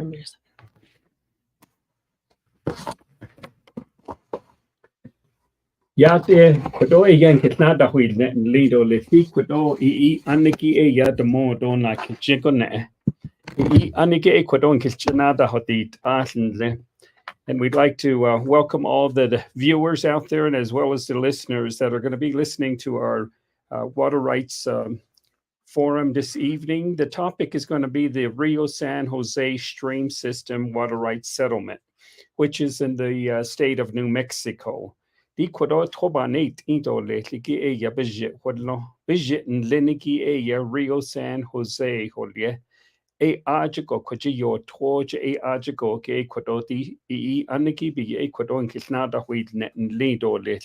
premieres. Ja, det då igen knada huilne lido le fikdo I aniki e ya de mo dona kitchikone. I aniki e kwadon kitchenada hotit asenle. And we'd like to welcome all the viewers out there and as well as the listeners that are going to be listening to our water rights forum this evening. The topic is going to be the Rio San Jose Stream System Water Rights Settlement, which is in the state of New Mexico. Di kwado tobanate into leki e ya budget wadlo budget and liniki e ya Rio San Jose holye e ajigo kwaji yo torch e ajigo ke kwado di aniki bi e kwado in kisnada huid net and lido lit.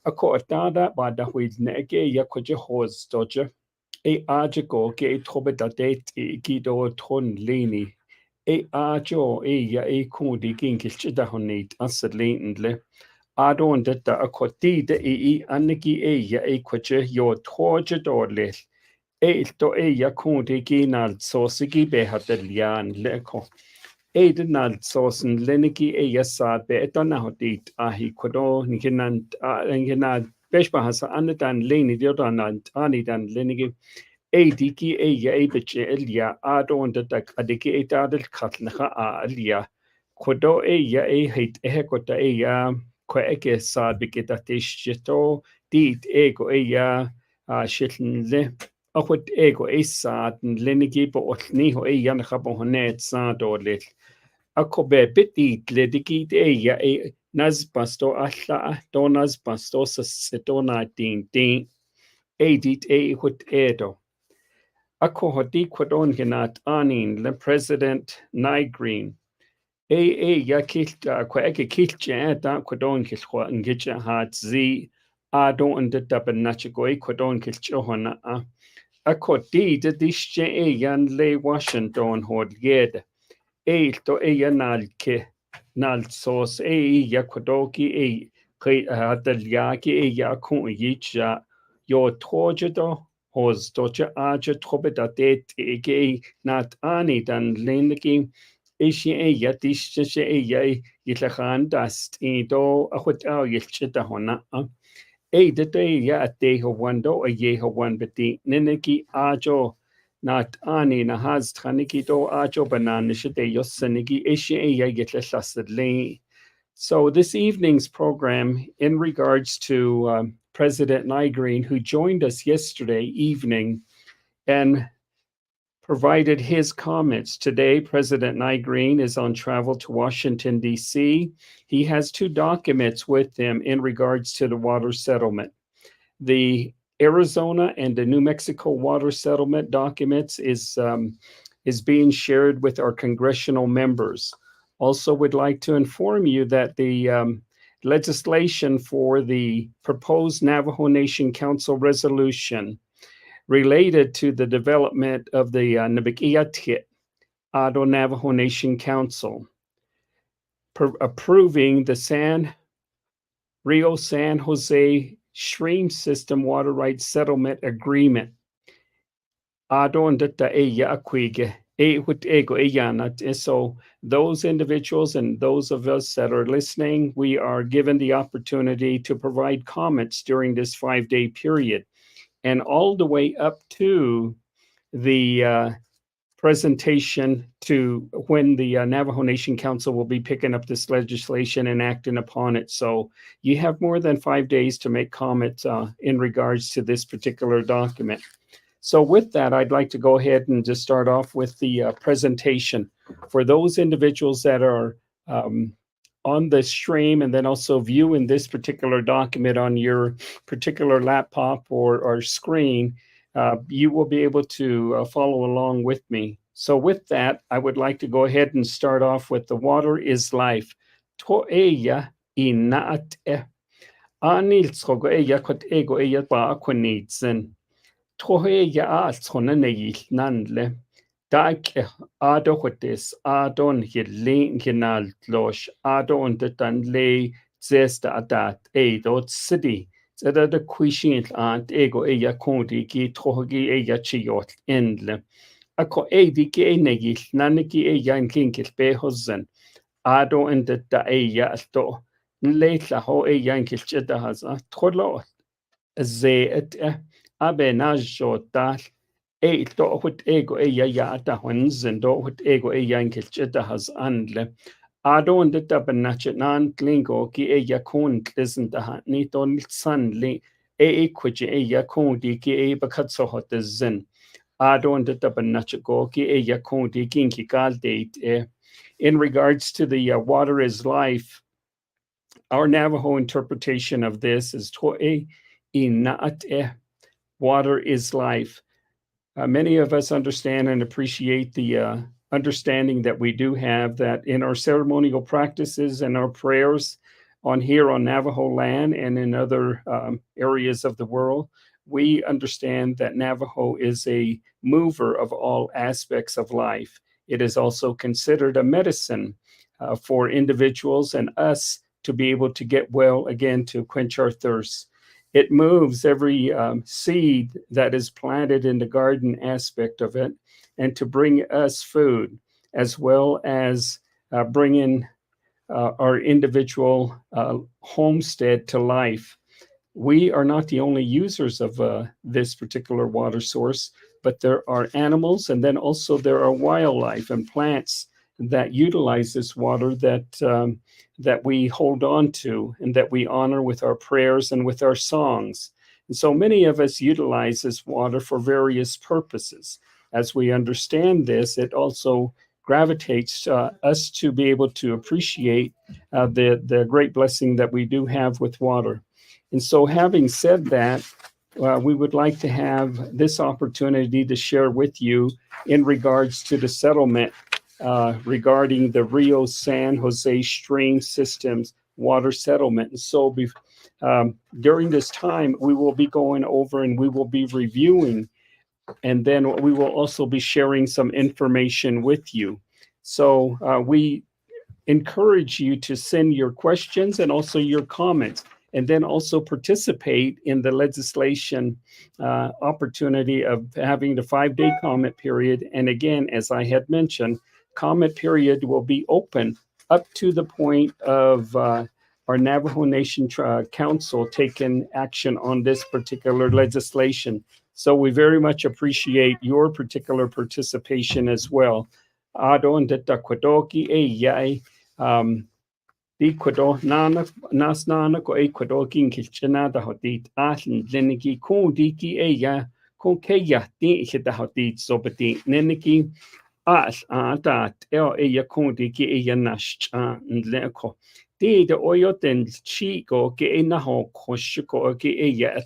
Ako atada ba da huid neke ya kwaji hos dodger e ajigo ke tobedate gido ton lini e ajo e ya e kundi ginkilchida honit asadlindle. Adon detta akoti de aniki e ya e kwache yo torje dorle e to e ya kundi ginal sosigi be hatelian leko e de nal sosen leniki e ya sa be etona hodit ahi kwado ngina beshba hasa anadan leni diodan ani dan leniki e diki e ya e beche elia adon detta adiki e dadel katnaha alia kwado e ya e hit e kota e ya Queke sad bigedatisto, dit ego ea shitlenle, achwyd ego e sad yn lenigi bo ollni ho e yan chabo honet sad o lit. Ako be bit le digid ea e nazbasto alla do nazbasto sa sedona din e dit e hwt edo. Ako ho di kwadon genat anin le President Niggreen. Ya kilta kwa eke kilcha da kwadon kilchwa ngitcha hat zi adon and da benachigoi kwadon kilcha hona ako di dische yan le Washington hod yed to ya nal sos ya kwadoki kai hadalyaki ya kun yicha yo tojedo hos docha aja trobeda det nat ani dan lending Ishi ya tische ya yilachan dast do ahuta yilchita hona de ya ate ho wando a ye ho wan beti niniki ajo not ani na has traniki do ajo banan shite yosaniki ishi ya yitlasasle. So this evening's program in regards to President Niggreen, who joined us yesterday evening and provided his comments. Today, President Niggreen is on travel to Washington, D.C. He has two documents with him in regards to the water settlement. The Arizona and the New Mexico water settlement documents is being shared with our congressional members. Also would like to inform you that the legislation for the proposed Navajo Nation Council resolution related to the development of the Nabikiyat Ado Navajo Nation Council, approving the Rio San Jose Stream System Water Rights Settlement Agreement. Ado ndata eya akwige ego eyanat. So those individuals and those of us that are listening, we are given the opportunity to provide comments during this 5-day period. And all the way up to the presentation to when the Navajo Nation Council will be picking up this legislation and acting upon it. So you have more than 5 days to make comments in regards to this particular document. So with that, I'd like to go ahead and just start off with the presentation. For those individuals that are on the stream and then also viewing this particular document on your particular laptop or screen, you will be able to follow along with me. So with that, I would like to go ahead and start off with the water is life. To'eya inaat anil tsogo eya kot ego eya ba akwanitsen. To'eya atsonaneyil nanle. Dak adohotis adon hilin hinal losh adon detan le zesta adat dot city. Zeda de quishin ant ego eya kondi ki tohogi eya chiot endle. ako di ki negil naniki yan kinkil behozan ado and da ya sto nleitla ho yan kilcheta haza tkholo ze et abe najo tal to hut ego ya ta hunzen do hut ego yan kilcheta haz andle ado and da benachnan klingo ki ya kun listen da ni ton san li kwje ya kun di ki bakatso hot zen ado and da benachago ki ya kun di kinki kal date in regards to the water is life, our Navajo interpretation of this is to'e ina'ate, water is life. Many of us understand and appreciate the understanding that we do have that in our ceremonial practices and our prayers on here on Navajo land and in other areas of the world, we understand that Navajo is a mover of all aspects of life. It is also considered a medicine for individuals and us to be able to get well again, to quench our thirst. It moves every seed that is planted in the garden aspect of it, and to bring us food, as well as bringing our individual homestead to life. We are not the only users of this particular water source, but there are animals, and then also there are wildlife and plants that utilize this water that we hold on to and that we honor with our prayers and with our songs. And so many of us utilize this water for various purposes. As we understand this, it also gravitates us to be able to appreciate the great blessing that we do have with water. And so, having said that, we would like to have this opportunity to share with you in regards to the settlement regarding the Rio San Jose stream systems water settlement. And so during this time, we will be going over and we will be reviewing, and then we will also be sharing some information with you. So we encourage you to send your questions and also your comments, and then also participate in the legislation opportunity of having the 5-day comment period. And again, as I had mentioned, comment period will be open up to the point of our Navajo Nation Council taking action on this particular legislation. So we very much appreciate your particular participation as well. Adon de Takwadoki e Ecuador nas nana ko Ecuador kin kilchena da hodit atlen leniki kon diki eya kon keya ti hita hodit so beti neniki as atat eya kon diki eya nash nleko ti de oyo ten chico ke na ho koshko ke eya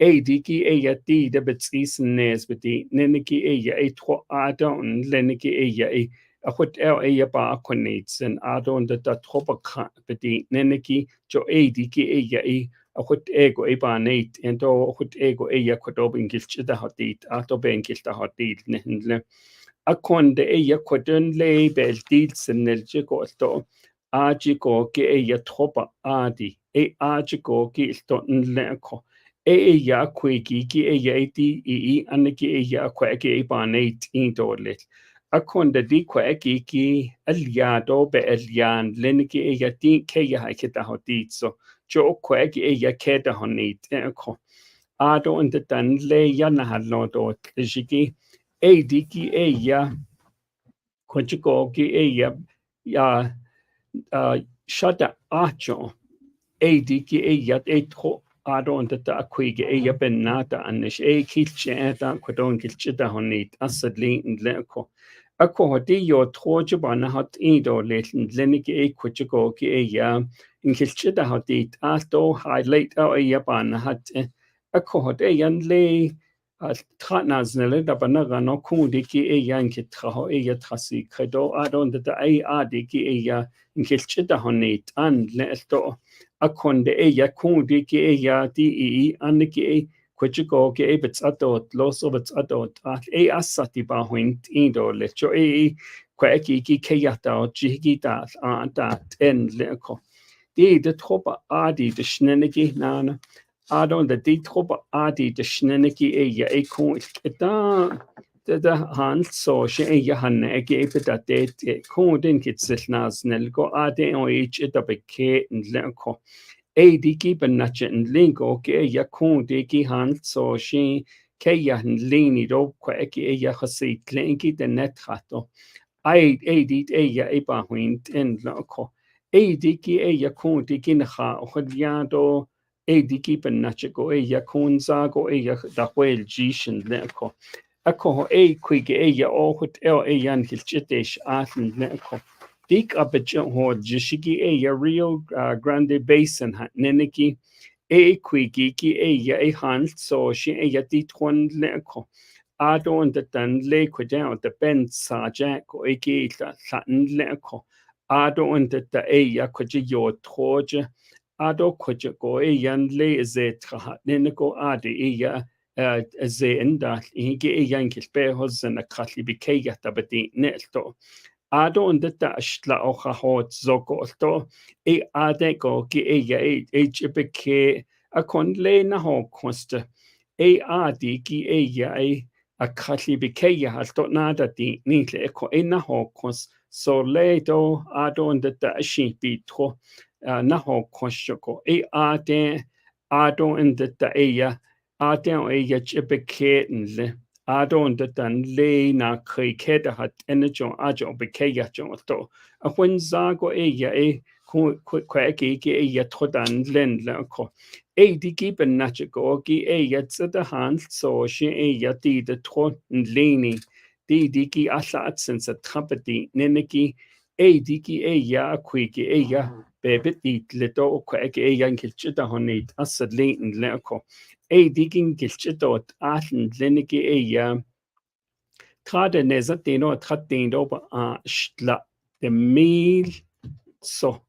diki eya ti de betis nes beti neniki eya etro adon leniki eya Ahut eya ba akonates and adon the tropa bedi neneki jo diki eya ahut ego eba nate and ahut ego eya kodobin gilchida hadit atoben gilta hadit nehle akon de eya kodun le bel deals and neljiko to ajiko ke eya tropa adi ajiko gilto nleko eya kweki ki eya di aneki eya kweki eba nate indolet Akon da di kwa ki aliado be alian leniki eya di keya hakita hoditso jo kwa eya keda honit ko ado and dan le yana halno do jiki diki eya konjiko ki eya ya shada acho diki eya etho ado and da kwige eya benata anish kilche da kwadon kilche da honit asadli ndleko Ako hodi yo troje bana hat ido leten lenike kuchiko ki ya in kilchida hadit ato highlight ya bana hat ako hodi yan le tratnas nele da bana no kundi ki ya in kitraho ya trasi credo adon da adi ki ya in kilchida honit an le to akonde ya kundi ki ya di aniki Kuchiko ke bits adot los of its adot asati ba huint indo lecho kweki ki keyata jigita that en leko de tropa adi de schneniki nana adon de tropa adi de schneniki ya kon da the hand so she Johanna gave it that it couldn't get nas nelgo ade on each it up a K and lenko. A diki benatchet and lingo ke ya couldn't ki hand so she Kaya and leany do quack ya hasi clinky the net hato. I edit ella eba huint en lako. Ediki ella kun dikin ha hodiado ediki benachiko ella kun zago ella da huel jishin leko. Ako e quig ella o hot el eyan hilchitish athen leko. Dik abejo ho jishiki ella Rio Grande Basin hat neniki. E quigi ki ella e han so she ella ditwan leko. Ado and the dan le quidel the ben sa jack or eke satin leco. Ado and the eya quidja your torja. Ado quidja go a yan le ze trahat ninico adi eya ze enda hige a yankis behos and a catli bikaya tabati neto. Ado and the ashla oha hot zogoto e adego ki eya hbk a con le na ho costa. E adi ki eya a catli bikeya halto nada di ningle eko ina hokos so ledo ado and the ashi bitro na hokos shoko e ado and the eya ado eya chibeke nle ado and the le na krikeda hat energon ajo bikeya jonto a when zago eya e kweki eya todan len lako e di giben nachigo gi e yet the hand so she e yati the tron leaning di diki asat since a trumpeti neneki e diki e ya quiki e ya bebit di leto quake e yan kilchita honit asad lean leko e digging kilchito athen leneki e ya trade nezatino tratino ba stla the meal so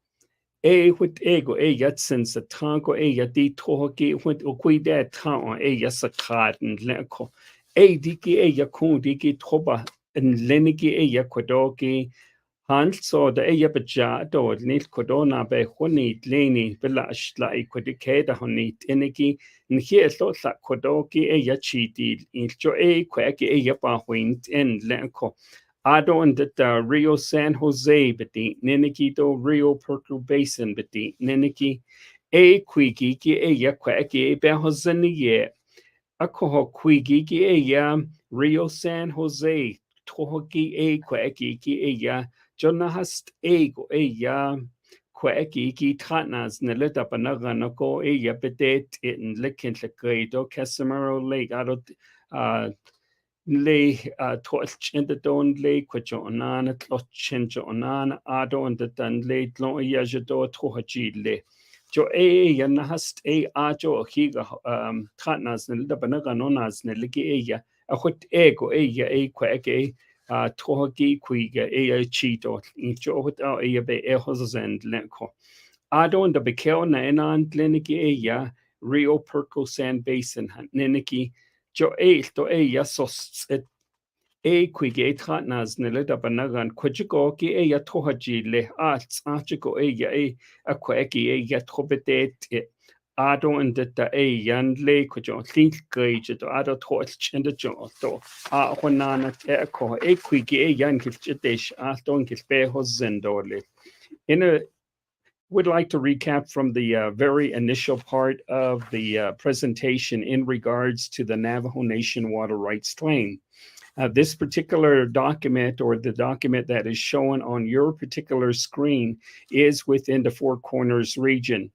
e hwt ego e yatsen sa tango e yati tohoki hwt ukwide tao e yasakaden leko e diki e yakun diki toba en leniki e yakwadoki hans so da e yabaja do nil kodona be honit leni belash la e kodikeda honit eniki nhi lo sa kodoki e yachiti incho e kwaki e yapahwint en leko Ado and the Rio San Jose beti Ninikito Rio Perco Basin beti Niniki e quiki ki e ya kwaki e behozani ye akoho quiki ki e ya Rio San Jose tohoki e kwaki ki e ya jonahast ego e ya kwaki ki tatnas neleta panaganoko e ya bedet in likin lekedo Casimiro Lake ado le torch the don le quacho onana tlochencho onana ado and the dan le tlon yajado tohaji le jo e yanahast e ajo higa tatnas ne da banaga nonas ne ligi e ya a hot ego e ya e kwake tohagi quiga e chito in jo hot e be e hosend lenko ado and the bekel na enan kliniki e ya Rio Perco Sand Basin neniki jo to ya sos e quige tratnas nele da banagan quajigo ki ya tohaji le archigo ya a quaki ya trobedet ado and the yan le quajo think gauge to ado torch and the jo to honana ko e quige yan kilchitish don kilpe hosendole in a would like to recap from the very initial part of the presentation in regards to the Navajo Nation water rights claim. This particular document or the document that is shown on your particular screen is within the Four Corners region.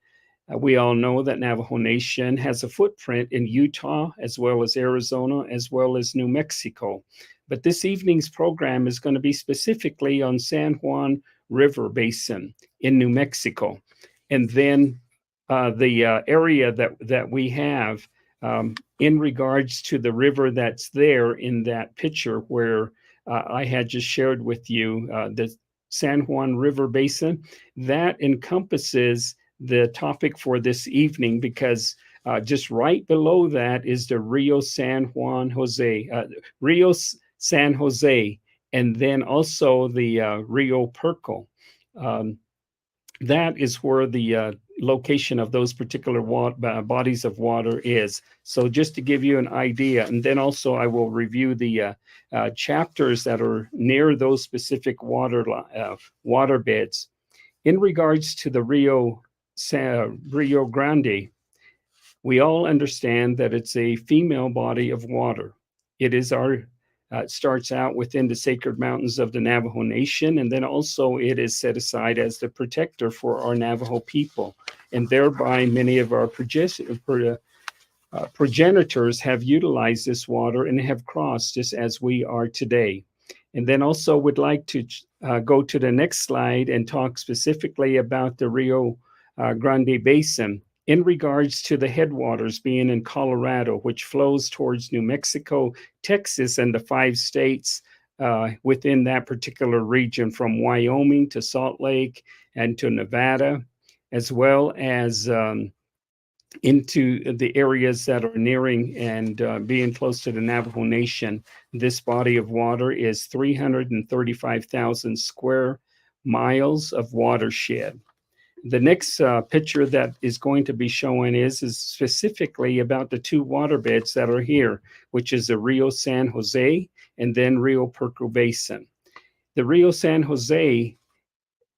We all know that Navajo Nation has a footprint in Utah, as well as Arizona, as well as New Mexico. But this evening's program is going to be specifically on San Juan River Basin in New Mexico. And then the area that we have in regards to the river that's there in that picture where I had just shared with you, the San Juan River Basin, that encompasses the topic for this evening because just right below that is the Rio San Jose, and then also the Rio Perco. That is where the location of those particular bodies of water is. So just to give you an idea, and then also I will review the chapters that are near those specific water beds. In regards to the Rio Grande, we all understand that it's a female body of water. It is it starts out within the sacred mountains of the Navajo Nation, and then also it is set aside as the protector for our Navajo people. And thereby many of our progenitors have utilized this water and have crossed just as we are today. And then also would like to go to the next slide and talk specifically about the Rio Grande Basin in regards to the headwaters being in Colorado, which flows towards New Mexico, Texas, and the 5 states within that particular region, from Wyoming to Salt Lake and to Nevada, as well as into the areas that are nearing and being close to the Navajo Nation. This body of water is 335,000 square miles of watershed. The next picture that is going to be showing is specifically about the 2 waterbeds that are here, which is the Rio San Jose and then Rio Puerco Basin. The Rio San Jose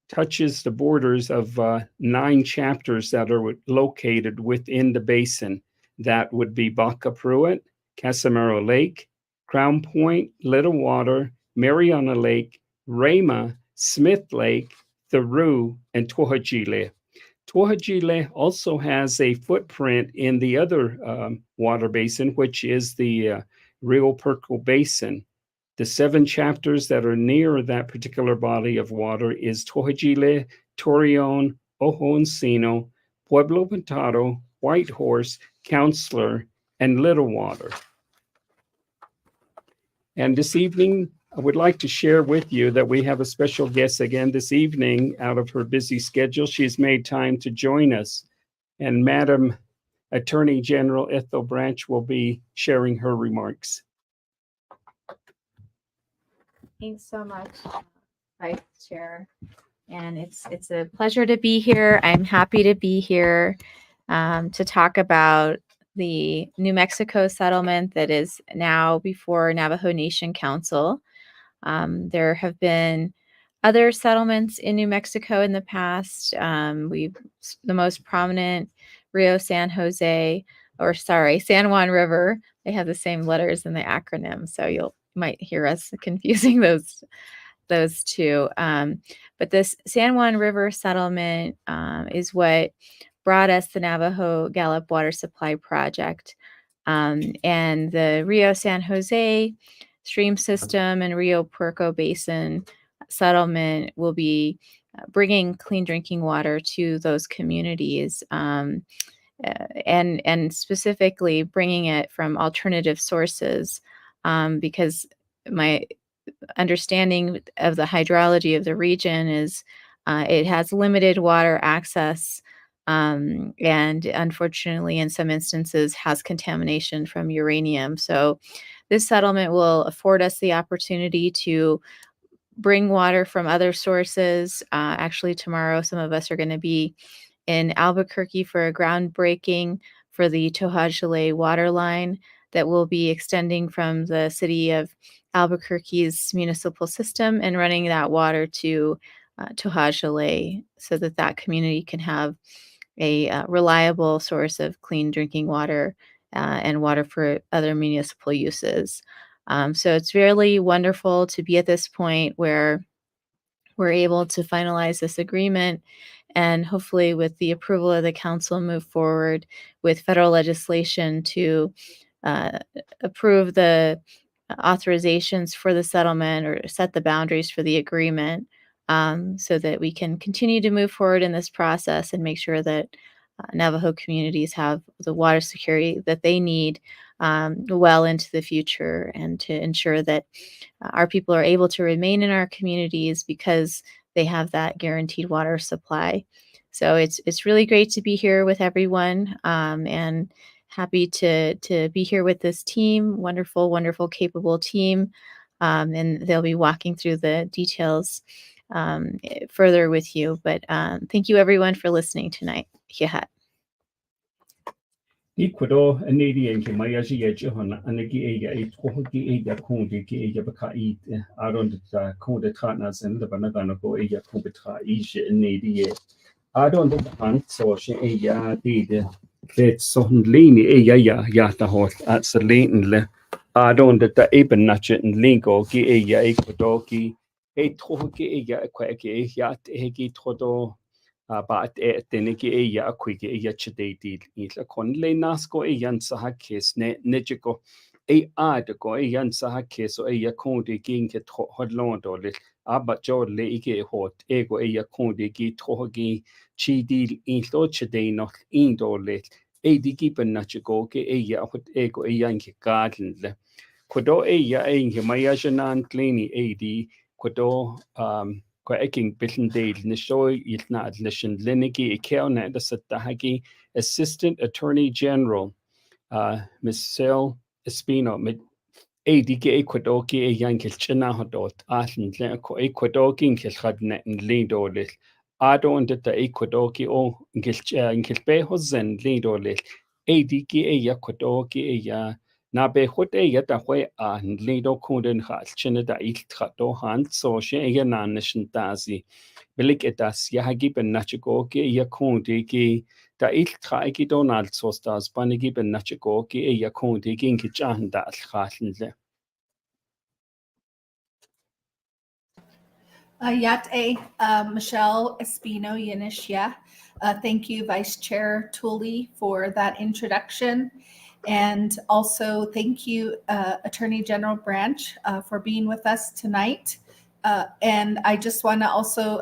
touches the borders of 9 chapters that are located within the basin. That would be Baca Pruitt, Casimiro Lake, Crown Point, Little Water, Mariana Lake, Rama, Smith Lake, Theroux, and Tulley-Cordova. Tulley-Cordova also has a footprint in the other water basin, which is the Rio Puerco Basin. The 7 chapters that are near that particular body of water is Tulley-Cordova, Torreon, Ojo Encino, Pueblo Pintado, Whitehorse, Counselor, and Little Water. And this evening, I would like to share with you that we have a special guest again this evening out of her busy schedule. She's made time to join us. And Madam Attorney General Ethel Branch will be sharing her remarks. Thanks so much, Vice Chair. And it's a pleasure to be here. I'm happy to be here to talk about the New Mexico settlement that is now before Navajo Nation Council. There have been other settlements in New Mexico in the past. The most prominent Rio San Juan River. They have the same letters in the acronym, so you might hear us confusing those two. But this San Juan River settlement is what brought us the Navajo Gallup Water Supply Project. And the Rio San Jose stream system and Rio Puerco Basin settlement will be bringing clean drinking water to those communities, and specifically bringing it from alternative sources, because my understanding of the hydrology of the region is it has limited water access, and unfortunately in some instances has contamination from uranium. So this settlement will afford us the opportunity to bring water from other sources. Actually, tomorrow, some of us are going to be in Albuquerque for a groundbreaking for the Tulley-Cordova water line that will be extending from the city of Albuquerque's municipal system and running that water to Tulley-Cordova so that community can have a reliable source of clean drinking water and water for other municipal uses. So it's really wonderful to be at this point where we're able to finalize this agreement and hopefully with the approval of the council move forward with federal legislation to approve the authorizations for the settlement or set the boundaries for the agreement, so that we can continue to move forward in this process and make sure that Navajo communities have the water security that they need well into the future, and to ensure that our people are able to remain in our communities because they have that guaranteed water supply. So it's really great to be here with everyone, and happy to be here with this team, wonderful, capable team, and they'll be walking through the details further with you. But thank you everyone for listening tonight. Hihat. Ecuador and Canadian Mayaji John and the Hoki Aya Kundi Aya Baka eat around the Konda Tanas and the Banaganago Aya Kubitra Isha and Nadia. I don't know so she Aya did that son leany Aya Yata horse at the lane. I don't that the Aben Natchet and Lingo Gi Aya Ecuador a Toki Aya Quaki Yat Egi Todo. But teniki eya akwiki eya chidei itla kon le nasko eyan saha kes ne nejiko adako eyan saha keso eya kondi ginke hodlondo le abajo le ige hot ego eya kondi gi togi chidi intlo chidei no indo le digi ben nachiko ke eya hot ego eyan ke garden le kodo eya enke mayajanan klini edi kodo Kwa eking billion deal nishoy ilna adlishin linigi ikeona da satahagi Assistant Attorney General Michelle Espino mit ADG Ecuador e yankil china hodot atlan ko Ecuador inkil khadne lindolil ado ndeta Ecuador o inkil be hozen lindolil ADG Ecuador ya na be hot da hwe lindo kunden khal china da il trato han so she na nation dazi bilik etas yahagi ben nachiko ya kundi ki da il traiki Donald so stars banigi ben nachiko ya kundi ki chan da khalnle Yate Michelle Espino Yanishya. Thank you, Vice Chair Tulley, for that introduction. And also thank you, Attorney General Branch, for being with us tonight. And I just want to also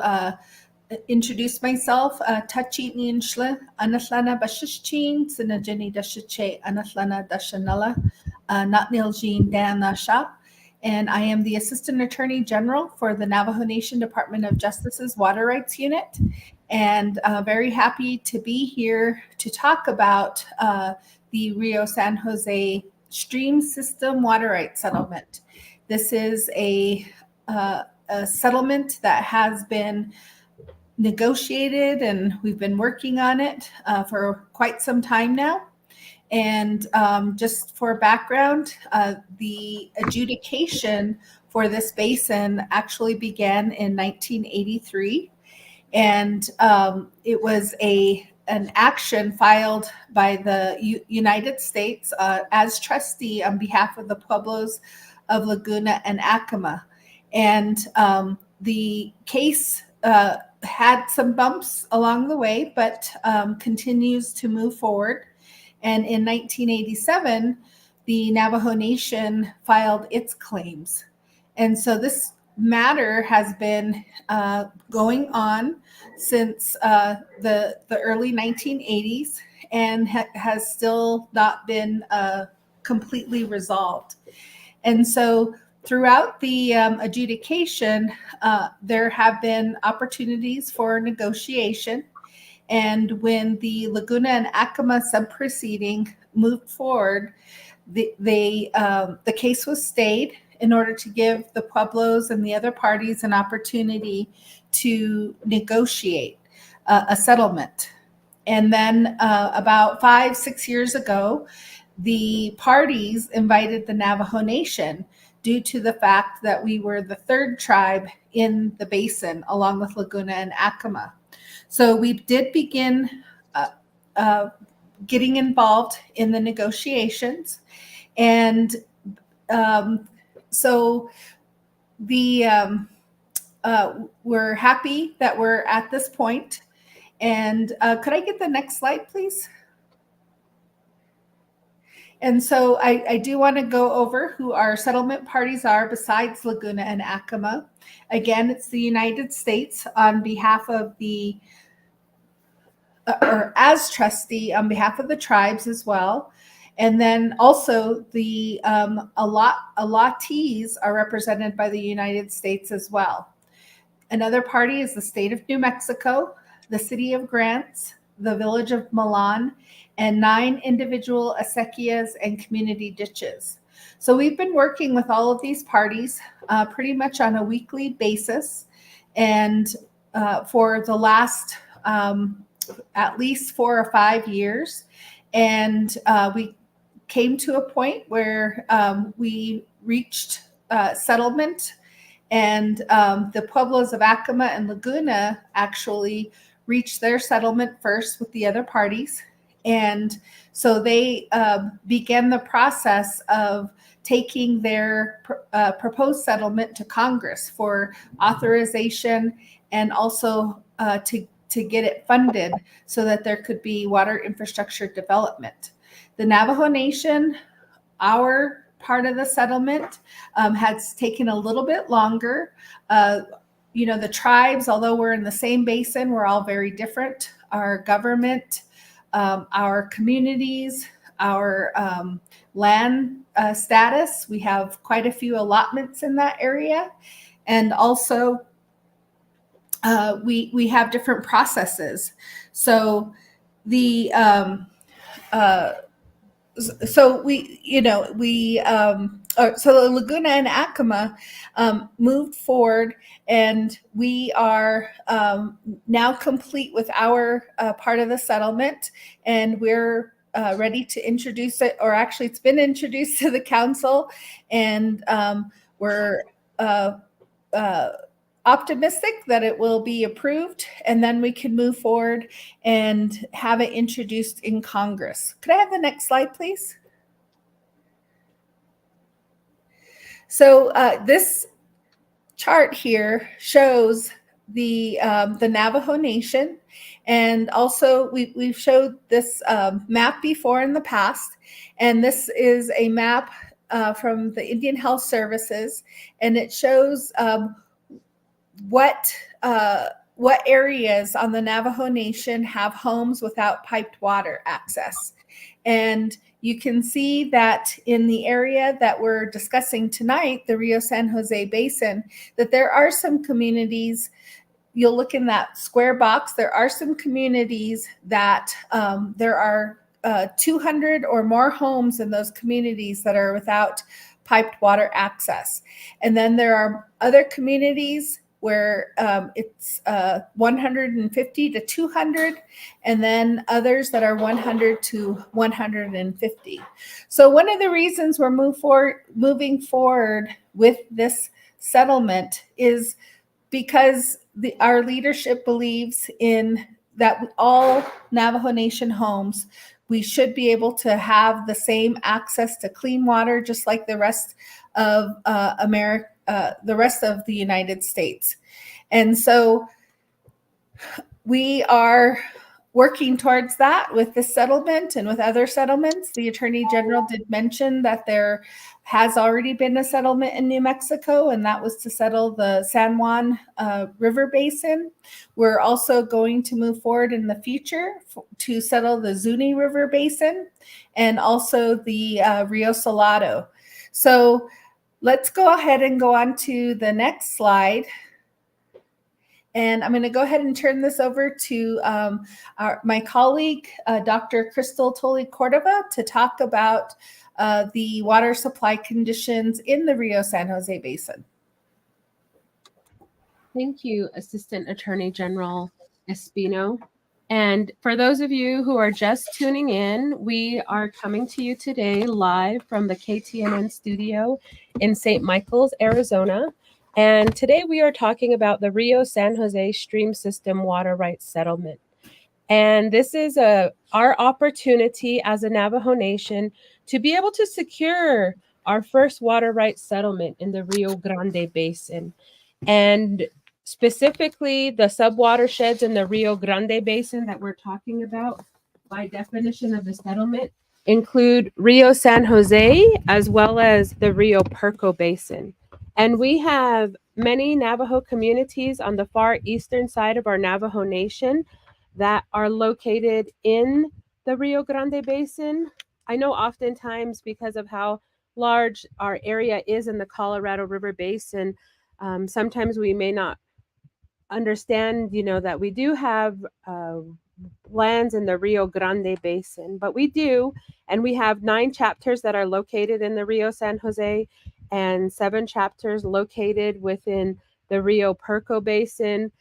introduce myself. Tachi Ninshle, Anatlana Bashishchin, Sinajini Dashiche, Anatlana Dashanala, Natnil Jean Dan Shop. And I am the Assistant Attorney General for the Navajo Nation Department of Justice's Water Rights Unit. And very happy to be here to talk about the Rio San Jose Stream System Water Rights Settlement. This is a settlement that has been negotiated, and we've been working on it for quite some time now. And just for background, the adjudication for this basin actually began in 1983. And it was an action filed by the United States as trustee on behalf of the pueblos of Laguna and Acoma. And the case had some bumps along the way, but continues to move forward. And in 1987, the Navajo Nation filed its claims. And so this matter has been going on since the early 1980s and has still not been completely resolved. And so throughout the adjudication, there have been opportunities for negotiation. And when the Laguna and Acoma sub-proceeding moved forward, the case was stayed in order to give the Pueblos and the other parties an opportunity to negotiate a settlement. And then about 5-6 years ago, the parties invited the Navajo Nation due to the fact that we were the third tribe in the basin, along with Laguna and Acoma. So we did begin getting involved in the negotiations. And so we're happy that we're at this point. And could I get the next slide, please? And so I do want to go over who our settlement parties are besides Laguna and Acoma. Again, it's the United States on behalf of or as trustee on behalf of the tribes as well. And then also the allottees are represented by the United States as well. Another party is the state of New Mexico, the city of Grants, the village of Milan, and 9 individual acequias and community ditches. So we've been working with all of these parties pretty much on a weekly basis. And for the last at least 4 or 5 years. And we came to a point where we reached settlement, and the pueblos of Acoma and Laguna actually reached their settlement first with the other parties. And so they began the process of taking their proposed settlement to Congress for authorization, and also to get it funded so that there could be water infrastructure development. The Navajo Nation, our part of the settlement, has taken a little bit longer. The tribes, although we're in the same basin, we're all very different. Our government, our communities, our land status, we have quite a few allotments in that area. And also, we have different processes. So the Laguna and Acoma moved forward, and we are now complete with our part of the settlement, and we're ready to introduce it, or actually it's been introduced to the council, and we're optimistic that it will be approved, and then we can move forward and have it introduced in Congress. Could I have the next slide, please? So this chart here shows the Navajo Nation, and also we've showed this map before in the past, and this is a map from the Indian Health Services, and it shows what areas on the Navajo Nation have homes without piped water access. And you can see that in the area that we're discussing tonight, the Rio San Jose Basin, that there are some communities, you'll look in that square box, there are some communities that there are 200 or more homes in those communities that are without piped water access. And then there are other communities where it's 150 to 200, and then others that are 100 to 150. So one of the reasons we're moving forward with this settlement is because our leadership believes in that all Navajo Nation homes, we should be able to have the same access to clean water, just like the rest of America, the rest of the United States. And so we are working towards that with this settlement and with other settlements. The Attorney General did mention that there has already been a settlement in New Mexico, and that was to settle the San Juan River Basin. We're also going to move forward in the future to settle the Zuni River Basin, and also the Rio Salado. So let's go ahead and go on to the next slide. And I'm going to go ahead and turn this over to my colleague, Dr. Crystal Tulley-Cordova, to talk about the water supply conditions in the Rio San Jose Basin. Thank you, Assistant Attorney General Espino. And for those of you who are just tuning in, we are coming to you today live from the KTNN studio in St. Michael's, Arizona. And today we are talking about the Rio San Jose Stream System Water Rights Settlement. And this is our opportunity as a Navajo Nation to be able to secure our first water rights settlement in the Rio Grande Basin. And specifically, the subwatersheds in the Rio Grande Basin that we're talking about, by definition of the settlement, include Rio San Jose as well as the Rio Perco Basin. And we have many Navajo communities on the far eastern side of our Navajo Nation that are located in the Rio Grande Basin. I know oftentimes because of how large our area is in the Colorado River Basin, sometimes we may not understand, that we do have lands in the Rio Grande Basin, but we do, and we have 9 chapters that are located in the Rio San Jose and 7 chapters located within the Rio Perco Basin.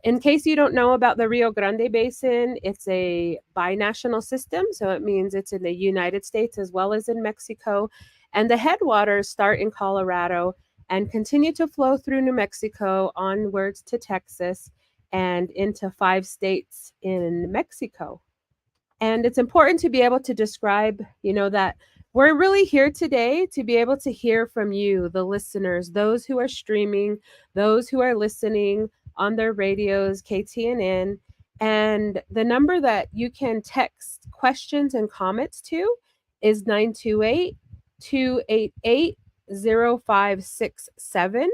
In case you don't know about the Rio Grande Basin, it's a binational system. So it means it's in the United States as well as in Mexico. And the headwaters start in Colorado and continue to flow through New Mexico onwards to Texas and into 5 states in Mexico. And it's important to be able to describe, that we're really here today to be able to hear from you, the listeners, those who are streaming, those who are listening on their radios, KTNN. And the number that you can text questions and comments to is 928-288-0567.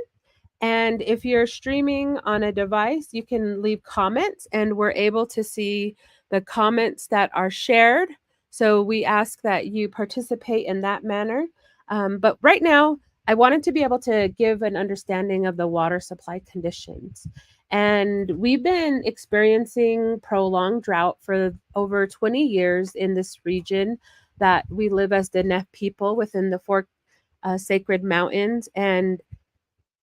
And if you're streaming on a device, you can leave comments and we're able to see the comments that are shared. So we ask that you participate in that manner. But right now, I wanted to be able to give an understanding of the water supply conditions. And we've been experiencing prolonged drought for over 20 years in this region that we live as the Neff people within the 4 sacred mountains. And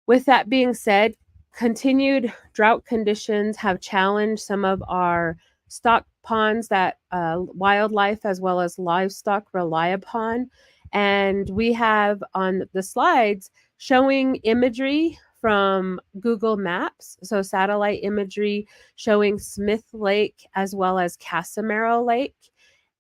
with that being said, continued drought conditions have challenged some of our stock ponds that wildlife as well as livestock rely upon. And we have on the slides showing imagery from Google Maps, so satellite imagery showing Smith Lake as well as Casimiro Lake.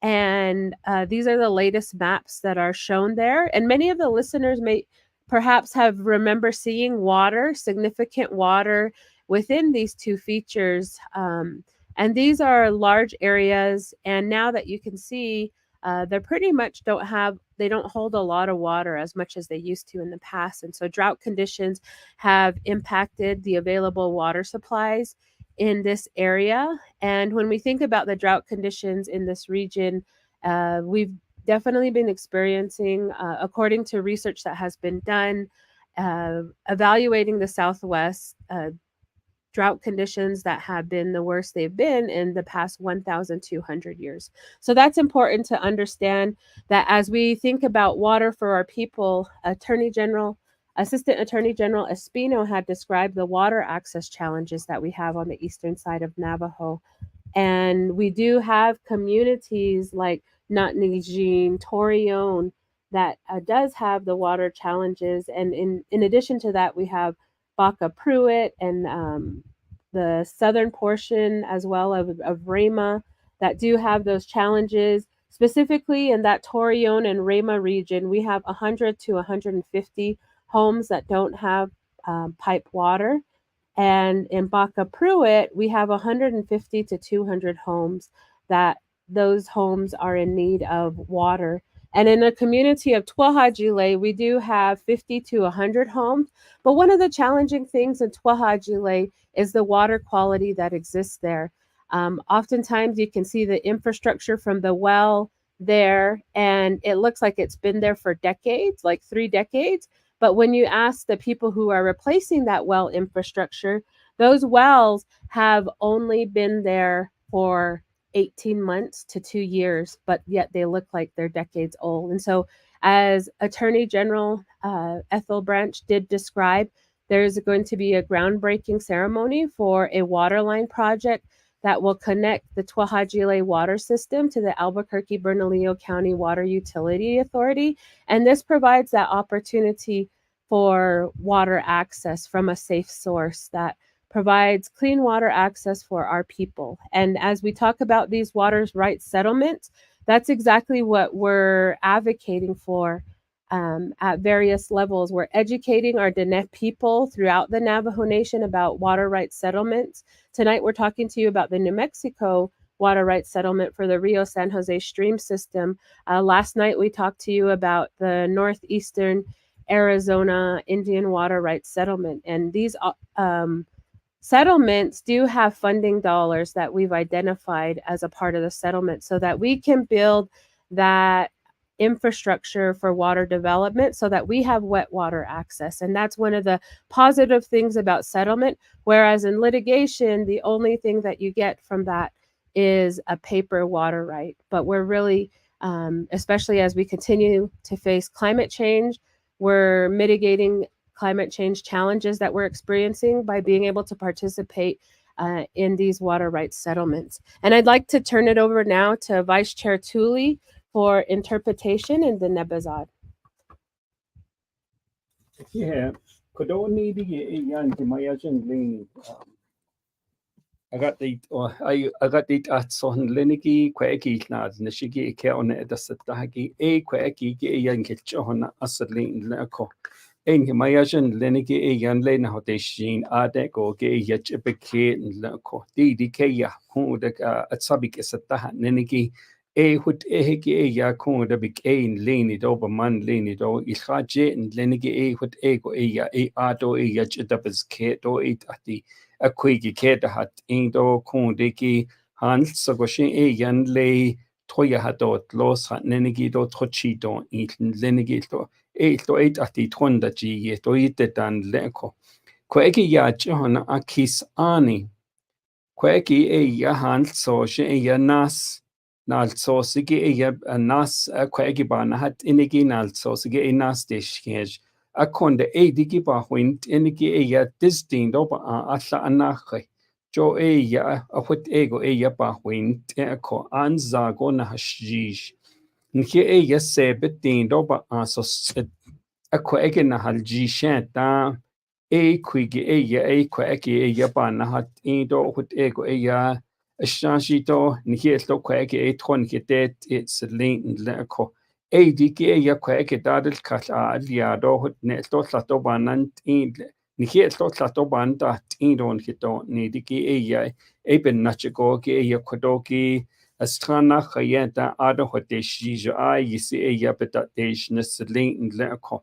And these are the latest maps that are shown there. And many of the listeners may perhaps remember seeing water, significant water within these 2 features. And these are large areas. And now that you can see, they pretty much don't hold a lot of water as much as they used to in the past. And so drought conditions have impacted the available water supplies in this area. And when we think about the drought conditions in this region, we've definitely been experiencing, according to research that has been done, evaluating the Southwest, drought conditions that have been the worst they've been in the past 1,200 years. So that's important to understand that as we think about water for our people, Assistant Attorney General Espino had described the water access challenges that we have on the eastern side of Navajo. And we do have communities like Notnijin, Torreon, that does have the water challenges. And in addition to that, we have Baca Pruitt and the southern portion as well of Rama that do have those challenges. Specifically in that Torreon and Rama region, we have 100 to 150 homes that don't have pipe water. And in Baca Pruitt, we have 150 to 200 homes that those homes are in need of water. And in the community of Tulley-Cordova, we do have 50 to 100 homes. But one of the challenging things in Tulley-Cordova is the water quality that exists there. Oftentimes you can see the infrastructure from the well there, and it looks like it's been there for decades, like 3 decades. But when you ask the people who are replacing that well infrastructure, those wells have only been there for 18 months to 2 years, but yet they look like they're decades old. And so as Attorney General Ethel Branch did describe, there's going to be a groundbreaking ceremony for a water line project that will connect the Tulley-Cordova water system to the Albuquerque-Bernalillo County Water Utility Authority. And this provides that opportunity for water access from a safe source that provides clean water access for our people. And as we talk about these water rights settlements, that's exactly what we're advocating for at various levels. We're educating our Diné people throughout the Navajo Nation about water rights settlements. Tonight, we're talking to you about the New Mexico water rights settlement for the Rio San Jose stream system. Last night, we talked to you about the Northeastern Arizona Indian water rights settlement. And these settlements do have funding dollars that we've identified as a part of the settlement so that we can build that infrastructure for water development so that we have wet water access. And that's one of the positive things about settlement, whereas in litigation, the only thing that you get from that is a paper water right. But we're really, especially as we continue to face climate change, we're mitigating climate change challenges that we're experiencing by being able to participate in these water rights settlements. And I'd like to turn it over now to Vice Chair Tulley for interpretation in the Nebazad. Yeah, could only be young to my agent lane. I got it at son Leniki, Quacky Lads, Nishigi, Kaon, the Sataki, a Quacky, a young kitchen, Asadlin Lako. And my agent Leniki, a young lane, how they sheen, Adeko, gay yet a big kid in Lako. Kaya, who the Atsabik is at that Neniki. Hut hegi ja kon da big leni do ba man leni do I khaje en lenige hut ego ja ato ja chitapes ke do ati a kwigi ke da hat do kon de ki hans so go shin jan le toya hat dot los hat nenigi do trochi do lenige do do ati tronda ji do dan leko kwegi ja chona akis ani kwegi ja hans so shin ja nas Nalso sige a nas a quagiban hat inigi nalso sige nas dish a conde digi ba wind inigi distinct over alla anache jo a hut ego ba wind ko anzago na hashish nke sebet din over so a quagin na halji ta quigi quagi ba na hat indo hut ego Ashashito, Nihilo Quake, Tron Kitet, it's Lane Leco. DK, Quake, Dadel Cat, Liado, Neto Latoban, Nihilo Latoban, that Indon Hito, Nidiki, Eben Nachigo, Kodoki, Astrana, Hayenta, Ado Hotesh, you see a yapetation, Lane Leco.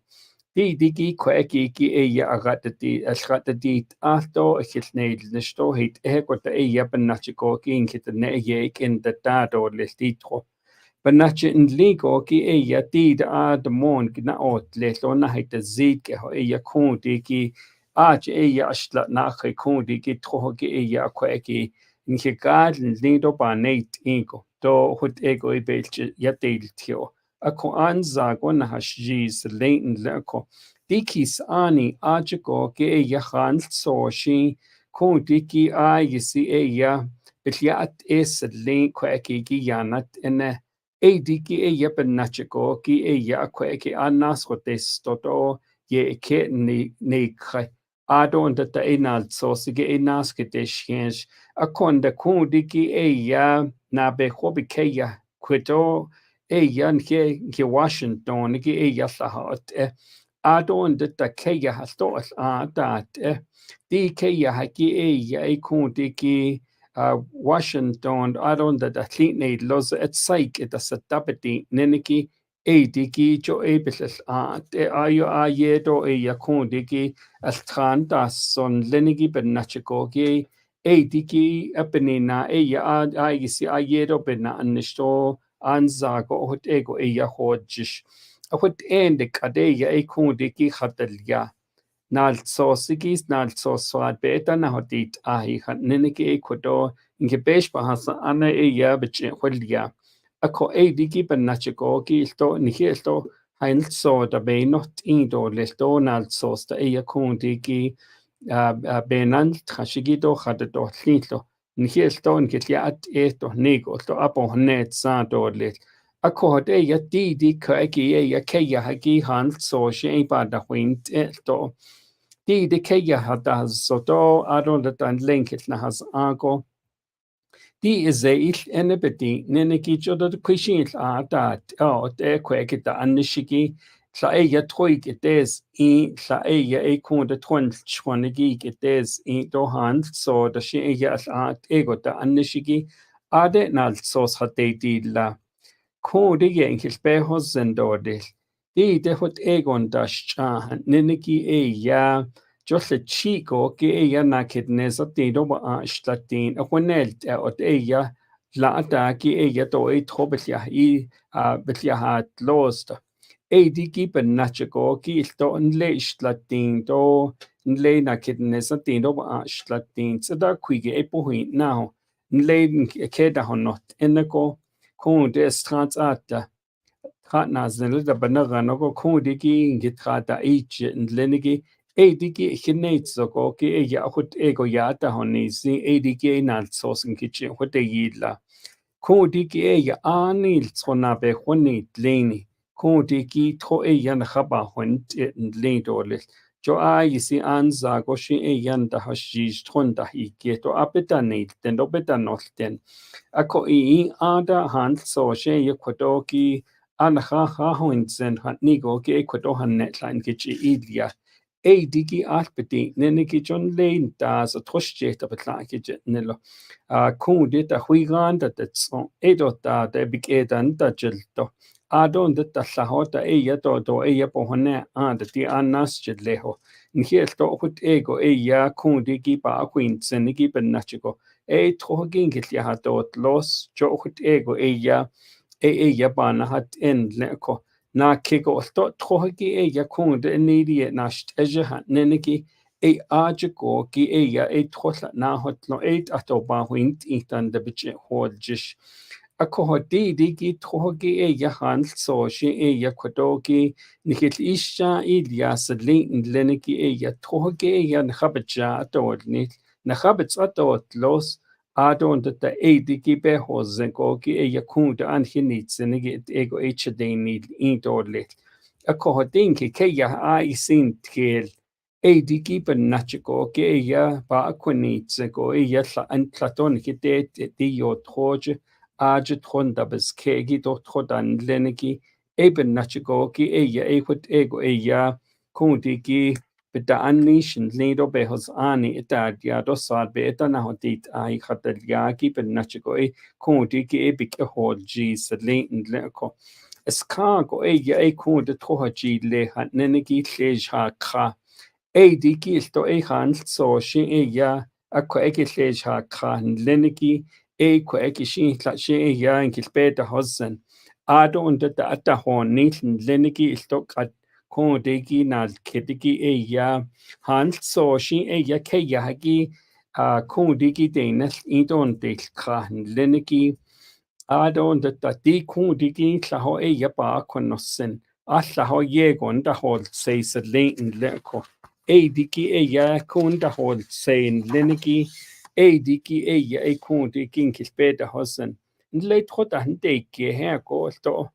Digi quacky agatati asratati after a hitnade the store hit got the yapan nachico king hit the neyak in the dado lestitro. But nachi in ligo ki did the mon gna out let on night the zeke kundi arch ashlat nache kundi troki quacky in he garden lido banate ingo do hut ego belch yatil tio. Ako anzago na hashis lane leko. Dikis ani ajiko ge yahan so shi kun diki yisi bilyat es lane kweki giyanat ene diki benachiko ki kweki anas hotes toto ye ke ni kre adon that the enal so sige enas keteshens akonda kun diki na be hobi keya kwito yan ke Washington ke lahat adon detta keya hastos dat di keya haki kun ki Washington adon that atline los et saik et satapeti neniki diki jo ebeles ayo ayedo kun diki astran das son lenigi benachiko ge diki apenina ayisi ayedo bena ansto anzago hot ego hodjish a hot ende kadeya kundiki khatelya nal sosigis nal soswad beta na hotit niniki kodo inge besh bahasa ana beche holya ako diki benachiko ki sto nihisto hein so da be not indo lesto nal sos da kundiki benan trashigido khadato lito Nihilton getliat esto nigo to apo net santolet. Ako di kaki keya hagi han so she da wind esto. Di keya hada soto adon that and link it na has ago. Di is enebeti neneki jodo kishin dat te kweki da anishiki. Sa troik it is sa kun de twin chwanigi it is do hand so the she ego da anishigi ade nal sos hateti la ko de yenkis behos zendordis de hot egon da niniki just a chico ke na kidnesa de do ba statin a wenelt ot la da ki do trobetja betja hat lost diki benachiko ki sto nle islatin do nle na kidnesa tin do islatin so da kwige epohin now nle keda honot enko kon de stratsata tratna zinle da banaga no ko diki gitrata ich nlenigi digi hinetso ko ki ya hut ego ya ta honisi digi nal sosin kichi hut yila ko digi ya anil tsona be honit leni ko digi to yan khaba hont len dole jo yisi anza go shi yan da hashish tonda hike to apetanit den do betanolten ako ada han so she yekodoki an ha hoinsen han nigo ke ekodo han netline kichi ilia digi alpeti neniki John Lane da so troshje da betlake nilo kundi da huigan da so da de bigedan da jelto adon da lahota do pohone da di annas jedleho nhielto hut ego kundi gi ba quinsen gi benachiko trohgin gilja hatot los jo hut ego bana hat en leko na kiko sto trohgi kunde nidi nasht eja neneki ajiko ki trohla na hotlo ato ba huint itan de biche hodjish ako hodi ki trohgi han so shi kodoki nikil isha ilias lin leneki trohgi nhabeja atolni nhabets atot los adon da digi be hozen ki kunde an hinitsenigi ego hdeni indorlit ako hodinki keya isin tkil digi ben nachiko ki ba akunitse go an platon ki di yo troje aje tronda bes kegi do trodan lenegi ben nachiko ki hut ego kundi ki bida annishin lido behos ani etad ya do sad be etana hodit khataliaki ben nachiko kundi ki bik holji sadlin leko eskago kundi trohaji le han nenegi tlej ha kha digi sto han so shi akko tlej ha kha lenegi ko shi tla shi in kilbeta hosen ado und da atahon nitn lenegi sto digi nal kedigi hans so shi ke yagi digi denas idon del khan lenegi adon da di digi klaho ba konossen allaho yegon da hol seis lein leko digi da hol sein lenegi digi digi kilbeta hosen le trota hndeke her go to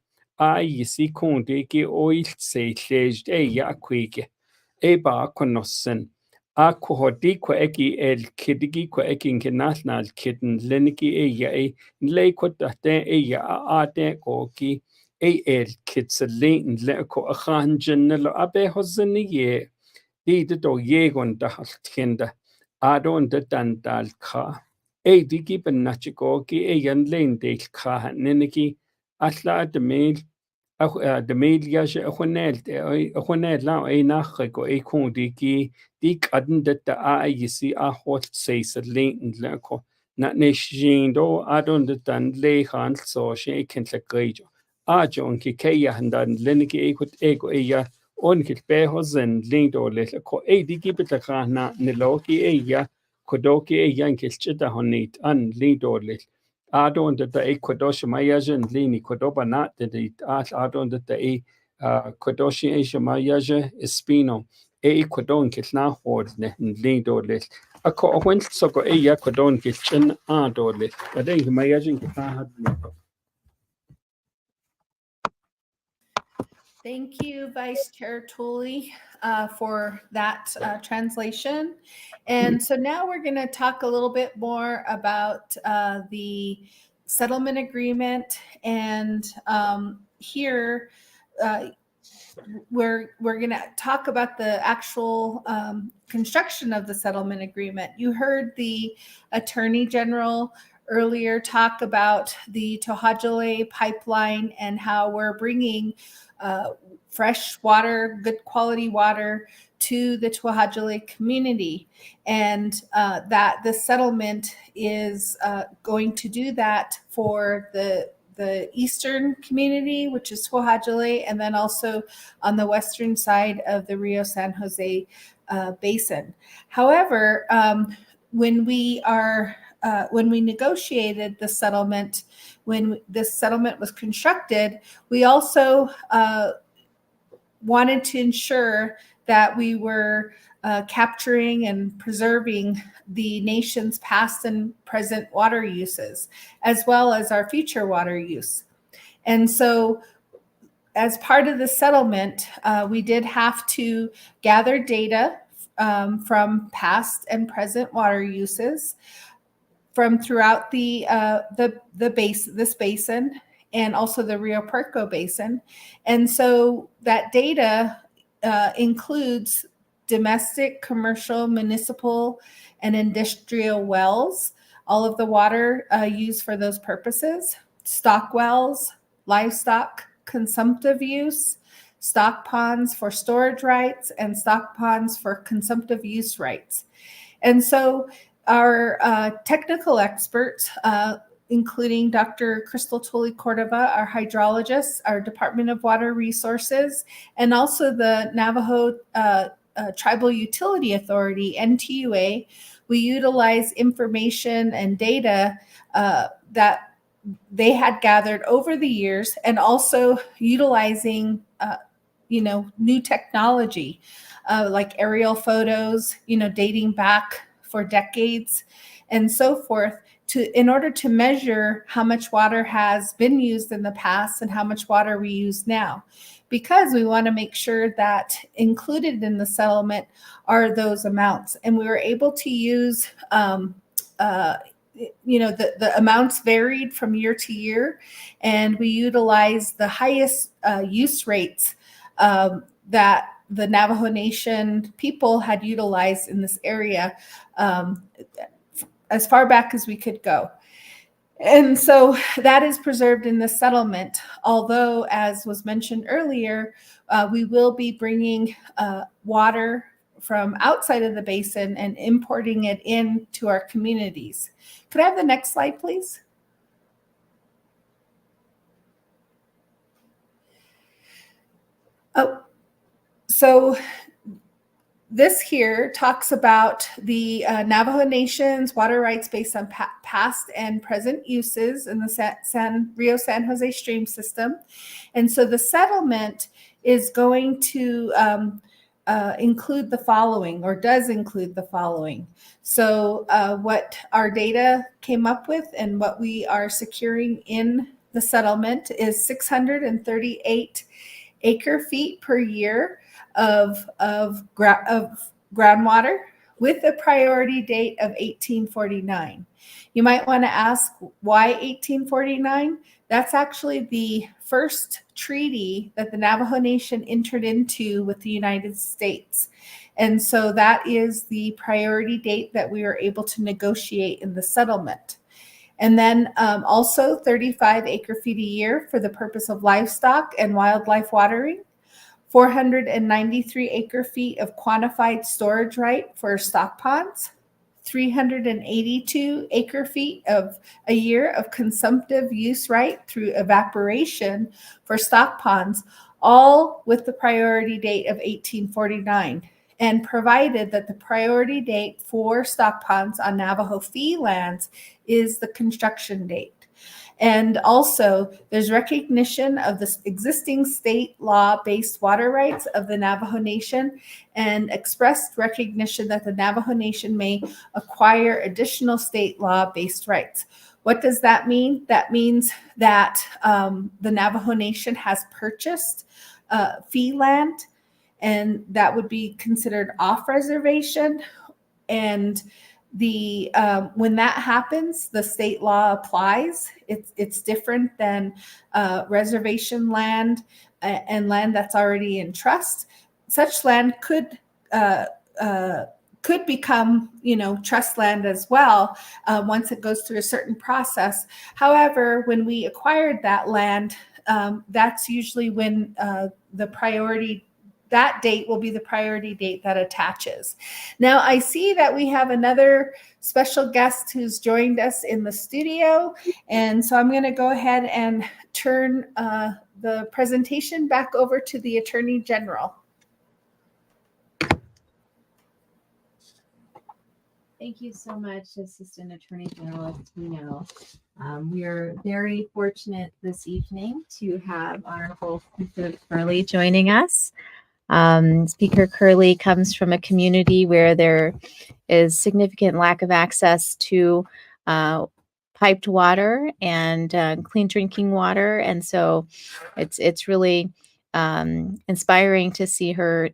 si digi oil se tlej akwige ba konossen ako hodi ko el kidigi ko international kitten leniki le ko te ate ko ki el kitselin le ko khanjen lo abe hozni ye di do yegon da haltkenda adon de dandal kha digi ben nachiko ki yan len de kha neniki alla de mail de media chonel la nach go kundi ki di kaden de yisi hot seis lenten leko na ne shindo adon de dan le han so she kentle grejo jon ki keya handan leniki ekut ego onkil be hozen lindo le ko di gibet la na ne loki kodoki yankil chita honit an lindo le adon da kodosh mayajen lini kodoba na de adon da kodoshi mayaje espino kodon kitna hodne lindo le ako when so go kodon kitchen adole ade mayajen kitna hadne. Thank you, Vice Chair Tulley, for that translation. And so now we're going to talk a little bit more about the settlement agreement. And here we're going to talk about the actual construction of the settlement agreement. You heard the Attorney General earlier talk about the Tohajale pipeline and how we're bringing fresh water, good quality water to the Tohajale community, and that the settlement is going to do that for the eastern community, which is Tohajale, and then also on the western side of the Rio San Jose basin. However, when we negotiated the settlement, when this settlement was constructed, we also wanted to ensure that we were capturing and preserving the nation's past and present water uses, as well as our future water use. And so as part of the settlement, we did have to gather data from past and present water uses from throughout this basin, and also the Rio Puerco Basin. And so that data includes domestic, commercial, municipal, and industrial wells, all of the water used for those purposes, stock wells, livestock, consumptive use, stock ponds for storage rights, and stock ponds for consumptive use rights. And so our technical experts, including Dr. Crystal Tulley-Cordova, our hydrologist, our Department of Water Resources, and also the Navajo Tribal Utility Authority, NTUA, we utilize information and data that they had gathered over the years, and also utilizing new technology like aerial photos, dating back for decades and so forth, in order to measure how much water has been used in the past and how much water we use now, because we want to make sure that included in the settlement are those amounts. And we were able to use the amounts varied from year to year, and we utilized the highest use rates that the Navajo Nation people had utilized in this area as far back as we could go. And so that is preserved in the settlement, although, as was mentioned earlier, we will be bringing water from outside of the basin and importing it into our communities. Could I have the next slide, please? Oh, so this here talks about the Navajo Nation's water rights based on past and present uses in the Rio San Jose stream system. And so the settlement is going to include the following, or does include the following. So what our data came up with and what we are securing in the settlement is 638 acre feet per year of groundwater with a priority date of 1849. You might want to ask, why 1849? That's actually the first treaty that the Navajo Nation entered into with the United States. And so that is the priority date that we were able to negotiate in the settlement. And then also 35 acre feet a year for the purpose of livestock and wildlife watering, 493 acre feet of quantified storage right for stock ponds, 382 acre feet of a year of consumptive use right through evaporation for stock ponds, all with the priority date of 1849. And provided that the priority date for stock ponds on Navajo fee lands is the construction date. And also, there's recognition of the existing state law-based water rights of the Navajo Nation, and expressed recognition that the Navajo Nation may acquire additional state law-based rights. What does that mean? That means that the Navajo Nation has purchased fee land, and that would be considered off reservation. And the when that happens, the state law applies. It's different than reservation land and land that's already in trust. Such land could become, trust land as well once it goes through a certain process. However, when we acquired that land, that's usually when that date will be the priority date that attaches. Now, I see that we have another special guest who's joined us in the studio. And so I'm going to go ahead and turn the presentation back over to the Attorney General. Thank you so much, Assistant Attorney General Espino. We are very fortunate this evening to have Honorable Earl joining us. Speaker Curley comes from a community where there is significant lack of access to piped water and clean drinking water, and so it's really inspiring to see her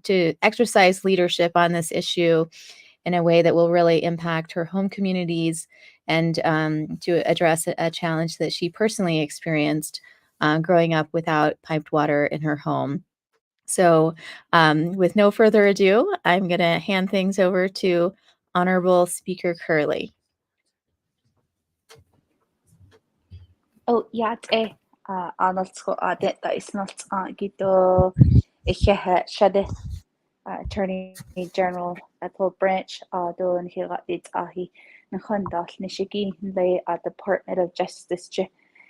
to exercise leadership on this issue in a way that will really impact her home communities and to address a challenge that she personally experienced growing up without piped water in her home. So with no further ado, I'm going to hand things over to Honorable Speaker Curley. Oh, Arnold audit that is not gito shade Attorney General Ethel branch do and hira it ahi na handal nishigi lay Department of Justice je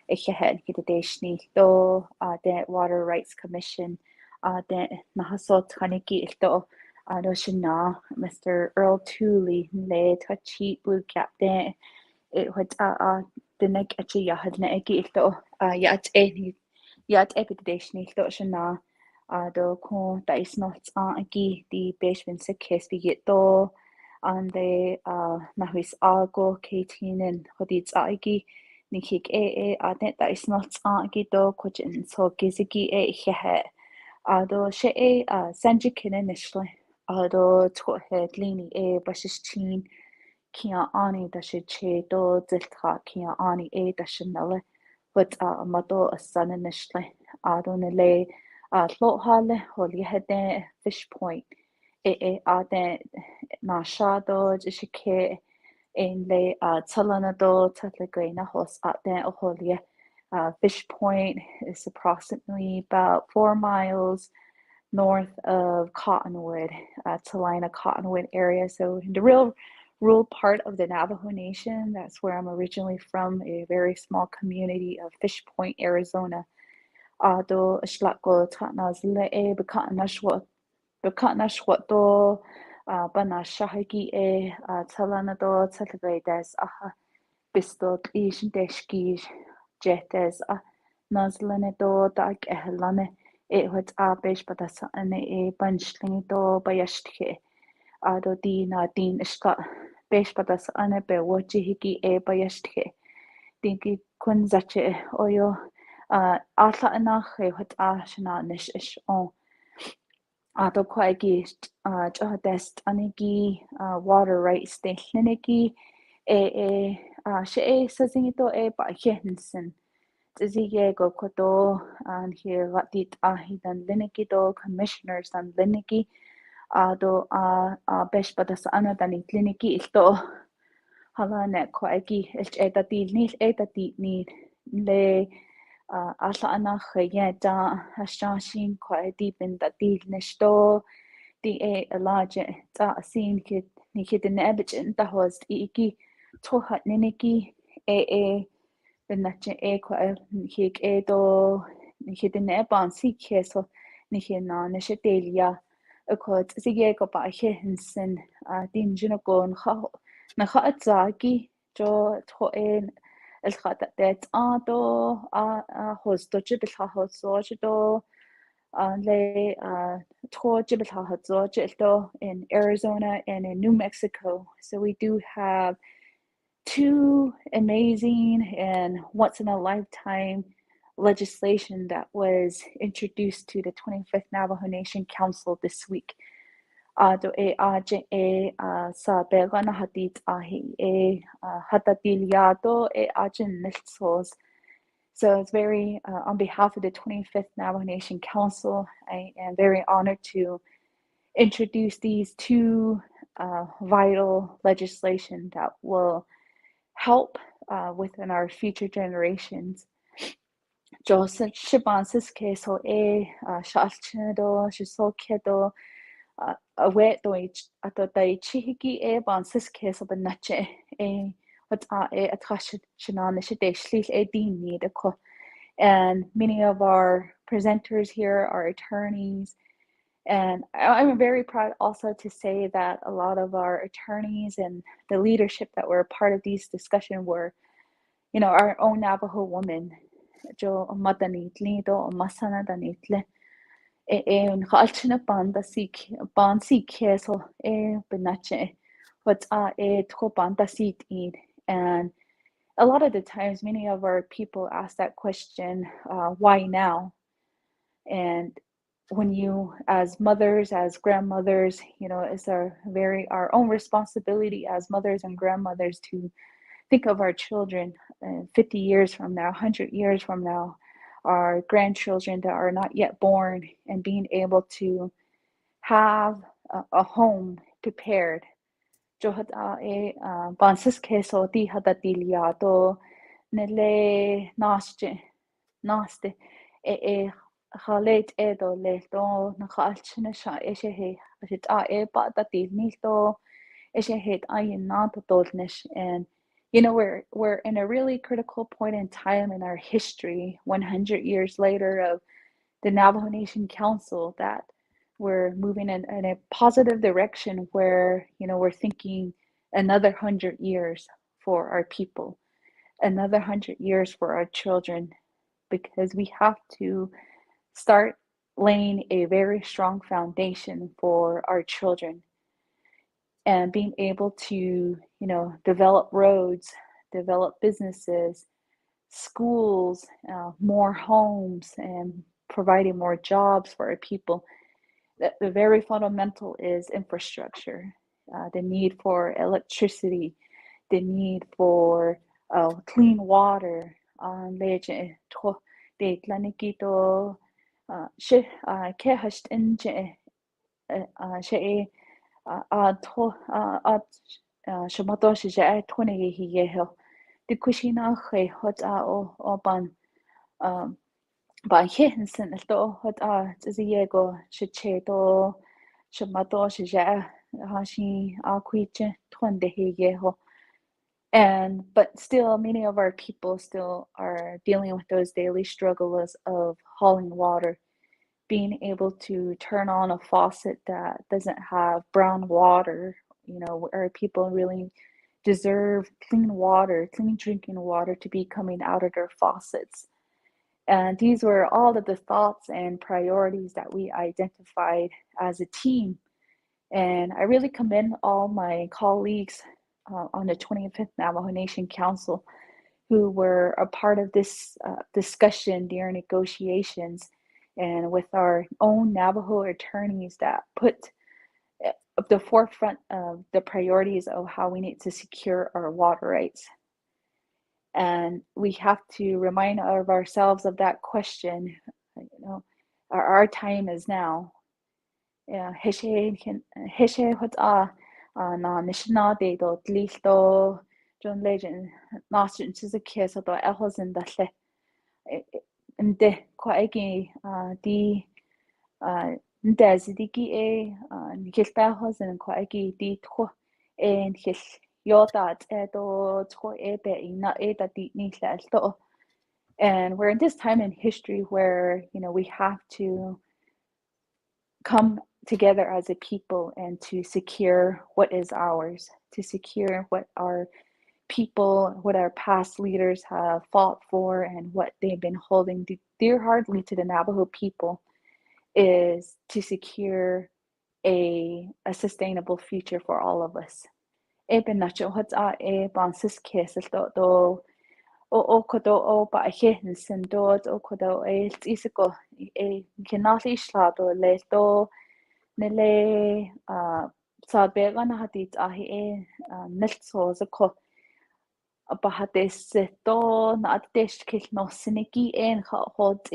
head gitadeshni do the Water Rights Commission the nahasot haniki do no shina Mr. Earl Tulley lay tachi blue cap the it would the neck at ya had na eki do yat epideshni do shina do ko da is not agi the basement se kes bi do and the na huis algo 18 and hodits agi ni hik adet that is not agi do kojin so gizigi he do she sanjikin initially do to head lini bashistin kia ani da she che do zilka kia ani da shanelle but mato a son initially do nele Lohale holy had fish point the na shadow jishike in the Tulley-Cordova Tulley-Cordova host at the holy fish point is approximately about 4 miles north of Cottonwood, Salina Cottonwood area. So in the rural part of the Navajo Nation, that's where I'm originally from, a very small community of Fish Point, Arizona. Do shlako tatnas le bekanash do bana shahigi talana do talagaides bisto ishin deshki jetes nazlane do dag ehlane it wat abesh badasa ane bunchling do bayashtke do dina din ishka besh badasa ane be wajihigi bayashtke dinki kun zache oyo alla ynach wat shana nish ish on do quagi dest anigi water rights de linigi she sazito ba hensen zige go koto and here ratit ahidan linigi do commissioners and linigi do besh badas anadani linigi ilto halane quagi etati ni le alla anach da hashin quite deep in the deal nesto the large da scene kid ni kid in ebit the host iki tohat niniki the nache quite hik do ni kid in eban si keso ni hina neshetelia a quote sige go ba hinsen din junagon na zagi jo to el khata det do hosto jibil hosto do le to jibil hosto in Arizona and in New Mexico. So we do have 2 amazing and once in a lifetime legislation that was introduced to the 25th Navajo Nation Council this week. Do sa begana hadit ahi hatadiliado ajin nilsos. So it's very on behalf of the 25th Navajo Nation Council, I am very honored to introduce these 2 vital legislation that will help within our future generations. Joseph Shibansis keso shalchido shisokedo away do ato dai chihiki bansis case of a nache what a trashinan shideshli din need and many of our presenters here are attorneys, and I'm very proud also to say that a lot of our attorneys and the leadership that were a part of these discussions were, our own Navajo women. Jo madanitli do masana danitle. Nchaalchina ban si keso benache what's tro banda seat eat. And a lot of the times many of our people ask that question, why now? And when you, as mothers, as grandmothers, it's our own responsibility as mothers and grandmothers to think of our children 50 years from now, 100 years from now, our grandchildren that are not yet born, and being able to have a home prepared. Johad bansis keso di hadadiliado nele naste halet edo leto nakaalchina sha eshe ashit ba dati nito eshe ayin nato dolnish. And we're in a really critical point in time in our history, 100 years later, of the Navajo Nation Council, that we're moving in a positive direction where we're thinking another 100 years for our people, another 100 years for our children, because we have to start laying a very strong foundation for our children and being able to develop roads, develop businesses, schools, more homes, and providing more jobs for our people. The very fundamental is infrastructure, the need for electricity, the need for clean water. The kushina he hot o ban hinsen to hot ziego shicheto shamato shija hashi akwiche twande he. And but still many of our people still are dealing with those daily struggles of hauling water, being able to turn on a faucet that doesn't have brown water. Our people really deserve clean water, clean drinking water to be coming out of their faucets. And these were all of the thoughts and priorities that we identified as a team. And I really commend all my colleagues on the 25th Navajo Nation Council who were a part of this discussion during negotiations, and with our own Navajo attorneys that put at the forefront of the priorities of how we need to secure our water rights. And we have to remind ourselves of that question. Our time is now. Heshe hot na nishna de do tlito John Legend Nostrin Chizakis or Ehos in the nde kwaegi di ndazidiki nikilpahos and kwaegi di tro and his yodat edo tro ebe ina eta di nisla. And we're in this time in history where we have to come together as a people and to secure what is ours, to secure what our people, what our past leaders have fought for, and what they've been holding dear heartily to the Navajo people, is to secure a sustainable future for all of us. O kodo o ba hinsen dod o kodo isiko kinali shlado le do nele sa begana hadit ahi nelso zako Bahadeseto Nadeshkil no Siniki and Hot.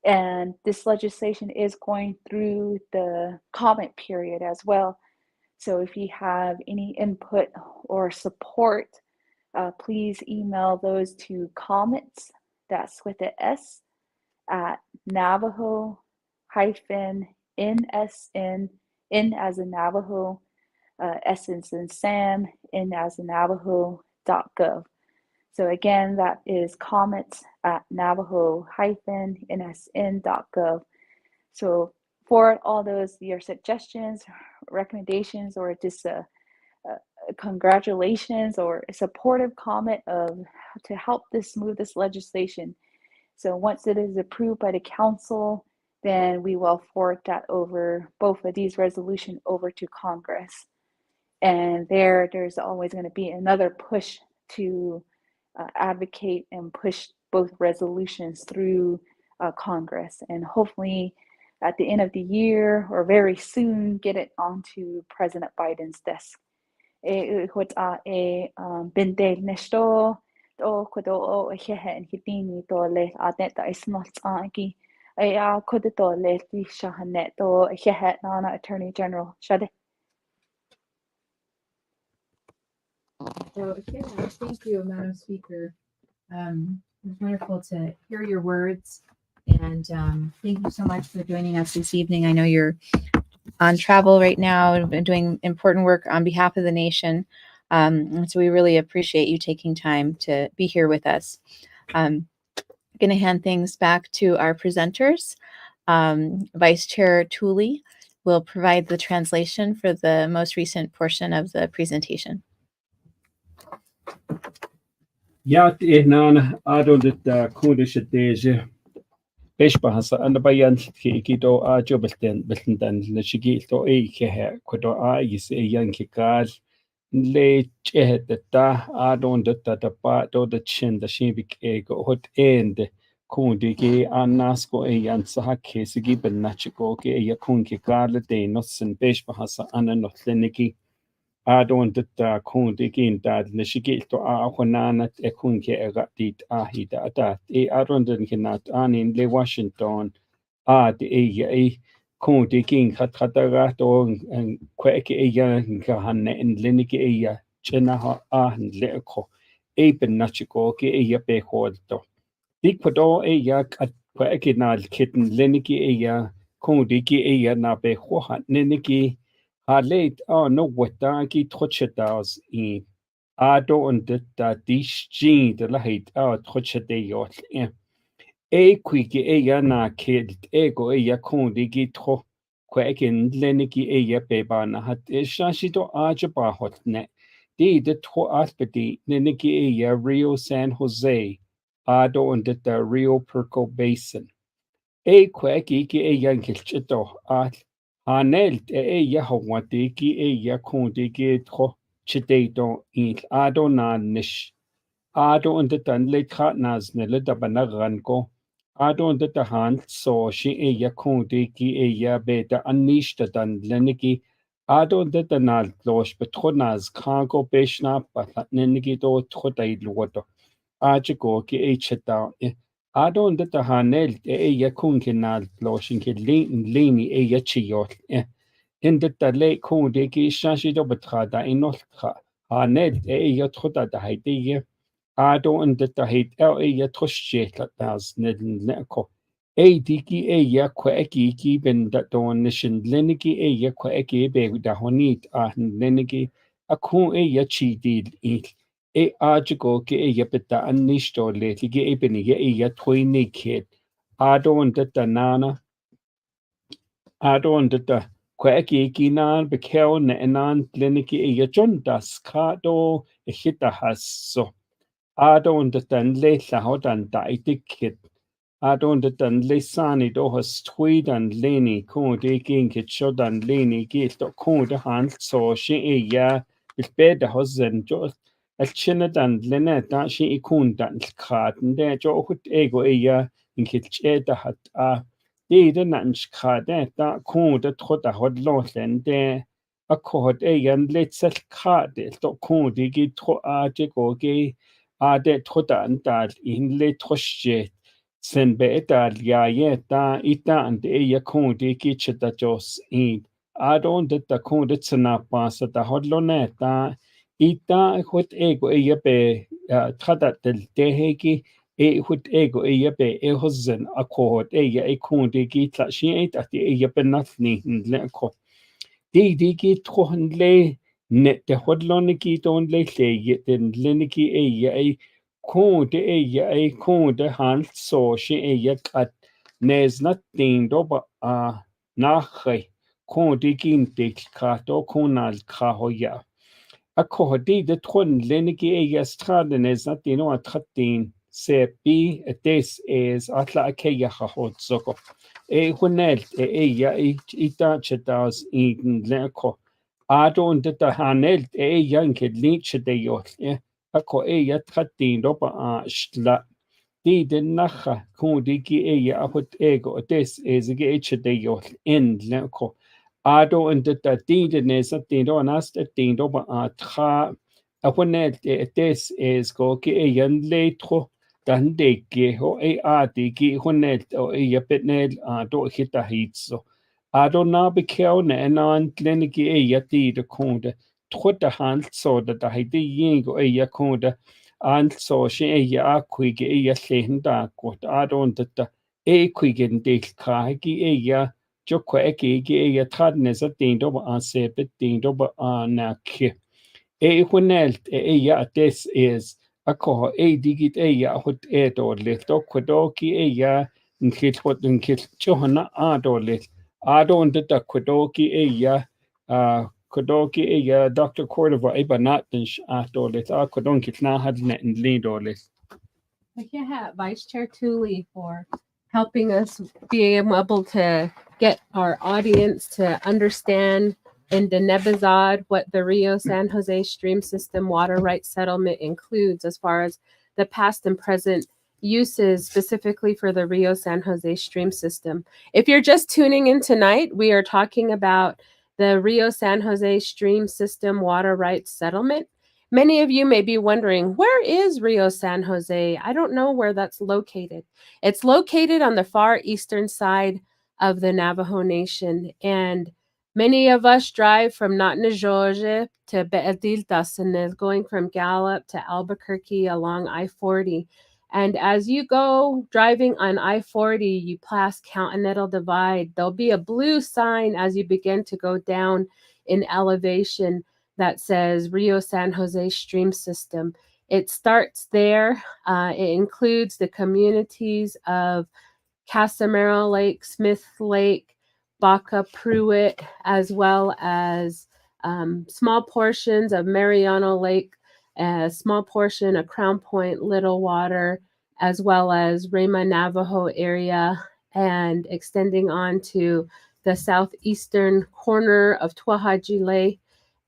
And this legislation is going through the comment period as well. So if you have any input or support, please email those to comments, that's with an S, at Navajo -NSN, N as in Navajo, S as in Sam, N as in Navajo.gov. So again, that is comments at Navajo-NSN.gov. So for all those, your suggestions, recommendations, or just congratulations or a supportive comment to help move this legislation. So once it is approved by the council then we will forward that over, both of these resolutions over to Congress. And there's always going to be another push to advocate and push both resolutions through Congress. And hopefully at the end of the year or very soon, get it onto President Biden's desk. Binte nesto to kodo o hehe and hitini to le adet is not anki. I could to le shahanet to hehe nana Attorney General shade. So, thank you, Madam Speaker. It's wonderful to hear your words, and thank you so much for joining us this evening. I know you're on travel right now and doing important work on behalf of the nation. And so we really appreciate you taking time to be here with us. I'm going to hand things back to our presenters. Vice Chair Tulley will provide the translation for the most recent portion of the presentation. Ja, nana adondet kundische deze Beshbahasa and bayan kido belten leshigi to ke kodo is a yanki gal le cheheta adon the pa do the chin the shibik ego hot end kundi ki anasko a yan sahake sigi ben nachiko ke yakunki gal de nosen Beshbahasa and not leniki adon the kundi kin dad leshigi to honanat a kunke egatit ahida that adon den kinat anin le Washington the kundi king hatagato and quake a young kahane and liniki a chenaha and leko apen nachiko ke a yape horto. Dikpado a yak at quake nal kitten liniki a ya kundi ki a ya nape hohat niniki. Late no wetaki trochetaus in Ado and the dish gene the light out trochete yacht. Quickie a yana kid ego a yakundi gitro quakin leniki a yapebana hat shashito ajaba hot net. The two aspeti neniki a ya Rio San Jose Ado and the Rio Perco Basin. A quacky a yankilchito at Hanelt e yahawatiki e yakundiki tro chiteto in Adona nish. Ado and the tanle katnas nele dabanaranko. Ado and the hand so she e yakundiki e yabeta anishta dan leniki. Ado and the tanal losh betronas kango beshna but neniki do trotaid water. Ajiko ki e cheta. Ado and the hanel e yakunkinal loshin ki lini e yachiyot. In the lake kundi ki shashi dobetrada in nostra. Hanel e yatrota da haidie. Ado and the hate e yatroshet as nedneko. E diki e yakweki ki ben that don nation leniki e yakweki be da honit leniki. A kun e yachi did eat. E ajiko ke e yapeta anisto le tige e penige e yatwini kid. Ado and the nana. Ado and the quacky kinan bekel ne'anan kliniki e yajon das kado e hita has so. Ado and the le lahodan daitik kid. Ado and the le sani do has tweed and leni kun de king kid shodan leni git to kun de hand so she e ya is bed the hosen jo. Al chinadan lenet da she ikun dan katen de jo hut ego e ya in kid cheta hat Det den nanskade da kun det trodde hod låten det akkurat egen litt selkade to kun de gi tro ade go ge ade trodde andal in litt trosje sen be dal ja da ita and e kun de gi cheta jos in adon det da kun det sna passa da hod loneta ita hot ego e be trada del de hegi hut ego be hosen akkurat kundi gitla shi at benatni leko. De gi trohen le net de hodloniki don le den leniki kundi kundi han so shi at nes natin doba nache kundi gintik kato kunal kahoya. Akkurat de tron leniki straden nes natin o attratin se pi this is atla akeya hotsoko hunel ya ita chetas in leko adon deta hanel yan kedlit chedeyo ako ya tratin dopa shla di den nacha kundi ki apot ego this is ge chedeyo in leko ado and deta di den is at din do nast at din dopa tra hunel this is go ki yan letro dan de ke ho di ki hunel o yapetnel do hita hitso ado na bekeo ne anan kliniki yati de konde trota hand so da hide yingo konde an so she akuige lehenda kot ado da kuigen de kaigi jokwa eki tradne za tindo ba se petindo ba na ke hunelt this is ako digit hot do le to kodoki nkit hot nkit johana ado le ado da kodoki kodoki Dr. Cordova not ado le kodonki na had net and lead le Yeah, Vice Chair Tulley for helping us be able to get our audience to understand in the Nebazad what the Rio San Jose Stream System Water Rights Settlement includes as far as the past and present uses specifically for the Rio San Jose Stream System. If you're just tuning in tonight, we are talking about the Rio San Jose Stream System Water Rights Settlement. Many of you may be wondering, where is Rio San Jose? I don't know where that's located. It's located on the far eastern side of the Navajo Nation, and many of us drive from Natnajoje to Be'ediltasen, going from Gallup to Albuquerque along I-40. And as you go driving on I-40, you pass Continental Divide. There'll be a blue sign as you begin to go down in elevation that says Rio San Jose Stream System. It starts there. It includes the communities of Casamaro Lake, Smith Lake, Baca Pruitt, as well as small portions of Mariano Lake, a small portion of Crown Point, Little Water, as well as Rema Navajo area, and extending on to the southeastern corner of Tuahajile.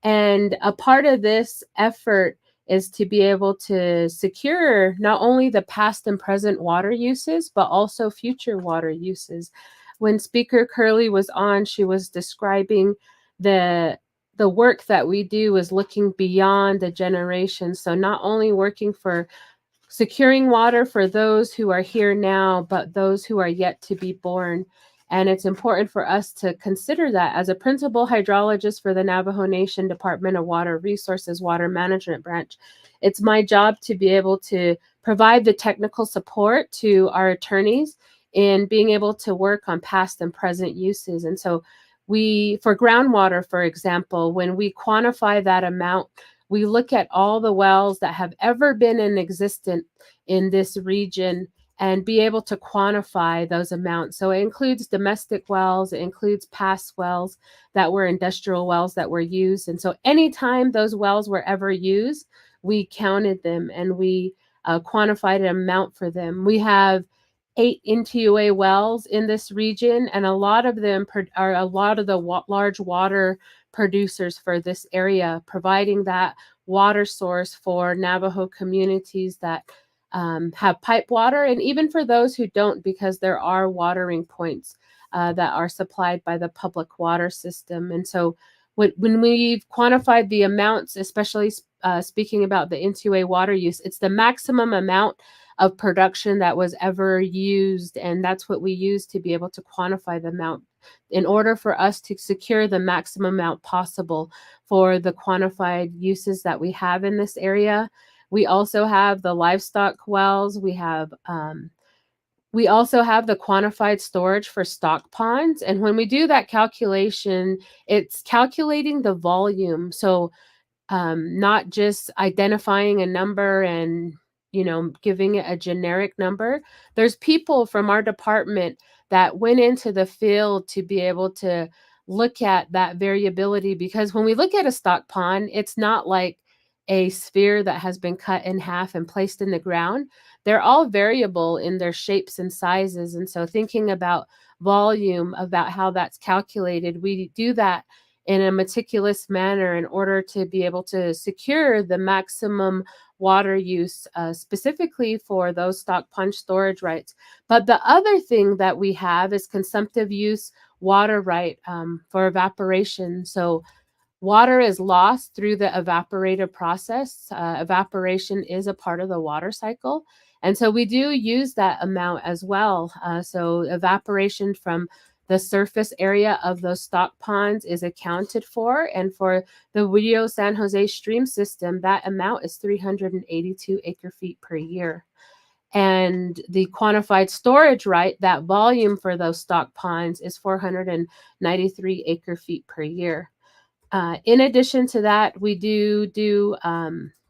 And a part of this effort is to be able to secure not only the past and present water uses, but also future water uses. When Speaker Curley was on, she was describing the work that we do is looking beyond the generations. So not only working for securing water for those who are here now, but those who are yet to be born. And it's important for us to consider that. As a principal hydrologist for the Navajo Nation Department of Water Resources Water Management Branch, it's my job to be able to provide the technical support to our attorneys in being able to work on past and present uses. And so for groundwater, for example, when we quantify that amount, we look at all the wells that have ever been in existence in this region and be able to quantify those amounts. So it includes domestic wells, it includes past wells that were industrial wells that were used. And so anytime those wells were ever used, we counted them and we quantified an amount for them. We have 8 NTUA wells in this region, and a lot of them are a lot of the large water producers for this area, providing that water source for Navajo communities that have pipe water, and even for those who don't, because there are watering points that are supplied by the public water system. And so when we've quantified the amounts, especially speaking about the NTUA water use, it's the maximum amount of production that was ever used, and that's what we use to be able to quantify the amount in order for us to secure the maximum amount possible for the quantified uses that we have in this area. We also have the livestock wells. We also have the quantified storage for stock ponds. And when we do that calculation, it's calculating the volume. So not just identifying a number and giving it a generic number. There's people from our department that went into the field to be able to look at that variability, because when we look at a stock pond, it's not like a sphere that has been cut in half and placed in the ground, they're all variable in their shapes and sizes. And so thinking about volume, about how that's calculated, we do that in a meticulous manner in order to be able to secure the maximum water use, specifically for those stock pond storage rights. But the other thing that we have is consumptive use water right for evaporation. So water is lost through the evaporative process. Evaporation is a part of the water cycle. And so we do use that amount as well. So evaporation from the surface area of those stock ponds is accounted for. And for the Rio San Jose stream system, that amount is 382 acre feet per year. And the quantified storage right, that volume for those stock ponds is 493 acre feet per year. In addition to that, we do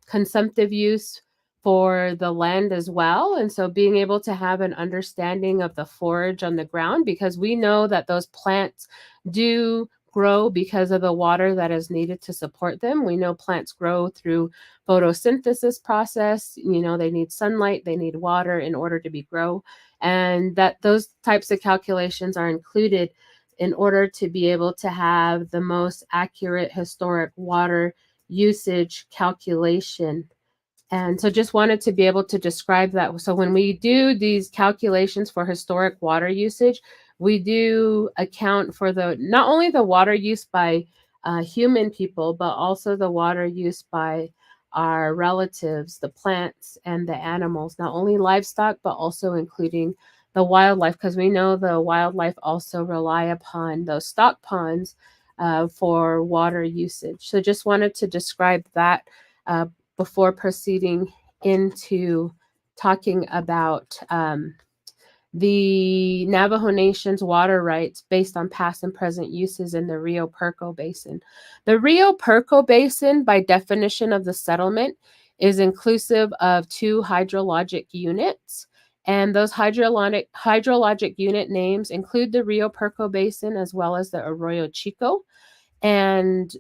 consumptive use for the land as well. And so being able to have an understanding of the forage on the ground, because we know that those plants do grow because of the water that is needed to support them. We know plants grow through photosynthesis process. You know, they need sunlight, they need water in order to grow. And that those types of calculations are included in order to be able to have the most accurate historic water usage calculation. And so just wanted to be able to describe that. So when we do these calculations for historic water usage, we do account for not only the water use by human people, but also the water use by our relatives, the plants and the animals, not only livestock, but also including the wildlife, because we know the wildlife also rely upon those stock ponds for water usage. So just wanted to describe that before proceeding into talking about the Navajo Nation's water rights based on past and present uses in the Rio Perco Basin. The Rio Perco Basin, by definition of the settlement, is inclusive of 2 hydrologic units. And those hydrologic unit names include the Rio Perco Basin as well as the Arroyo Chico. And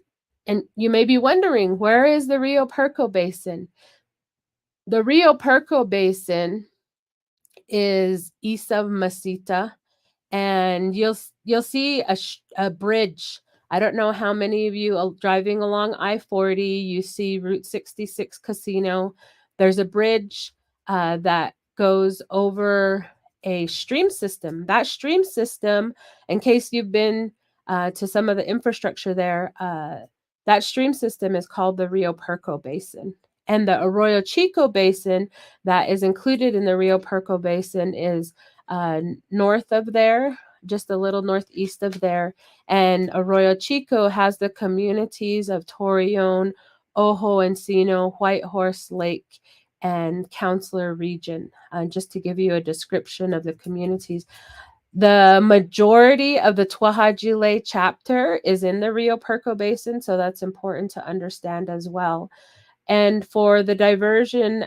you may be wondering, where is the Rio Perco Basin? The Rio Perco Basin is east of Mesita, and you'll see a bridge. I don't know how many of you are driving along I-40, you see Route 66 Casino. There's a bridge that goes over a stream system. That stream system, in case you've been to some of the infrastructure there, that stream system is called the Rio Perco Basin. And the Arroyo Chico Basin that is included in the Rio Perco Basin is north of there, just a little northeast of there. And Arroyo Chico has the communities of Torreon, Ojo Encino, White Horse Lake, and Counselor Region. Just to give you a description of the communities. The majority of the Tuahajile chapter is in the Rio Perco Basin, so that's important to understand as well. And for the diversion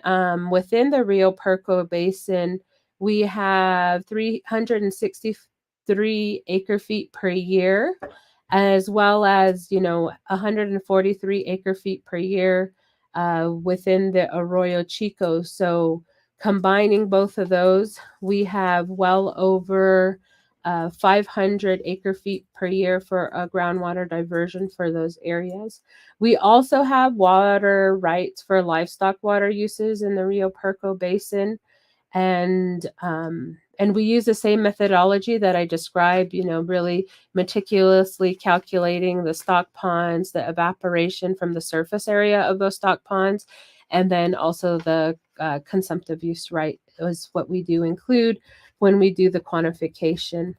within the Rio Perco Basin, we have 363 acre feet per year, as well as 143 acre feet per year within the Arroyo Chico. So combining both of those, we have well over 500 acre feet per year for a groundwater diversion for those areas. We also have water rights for livestock water uses in the Rio Perco Basin. And we use the same methodology that I described, really meticulously calculating the stock ponds, the evaporation from the surface area of those stock ponds, and then also the consumptive use right is what we do include when we do the quantification.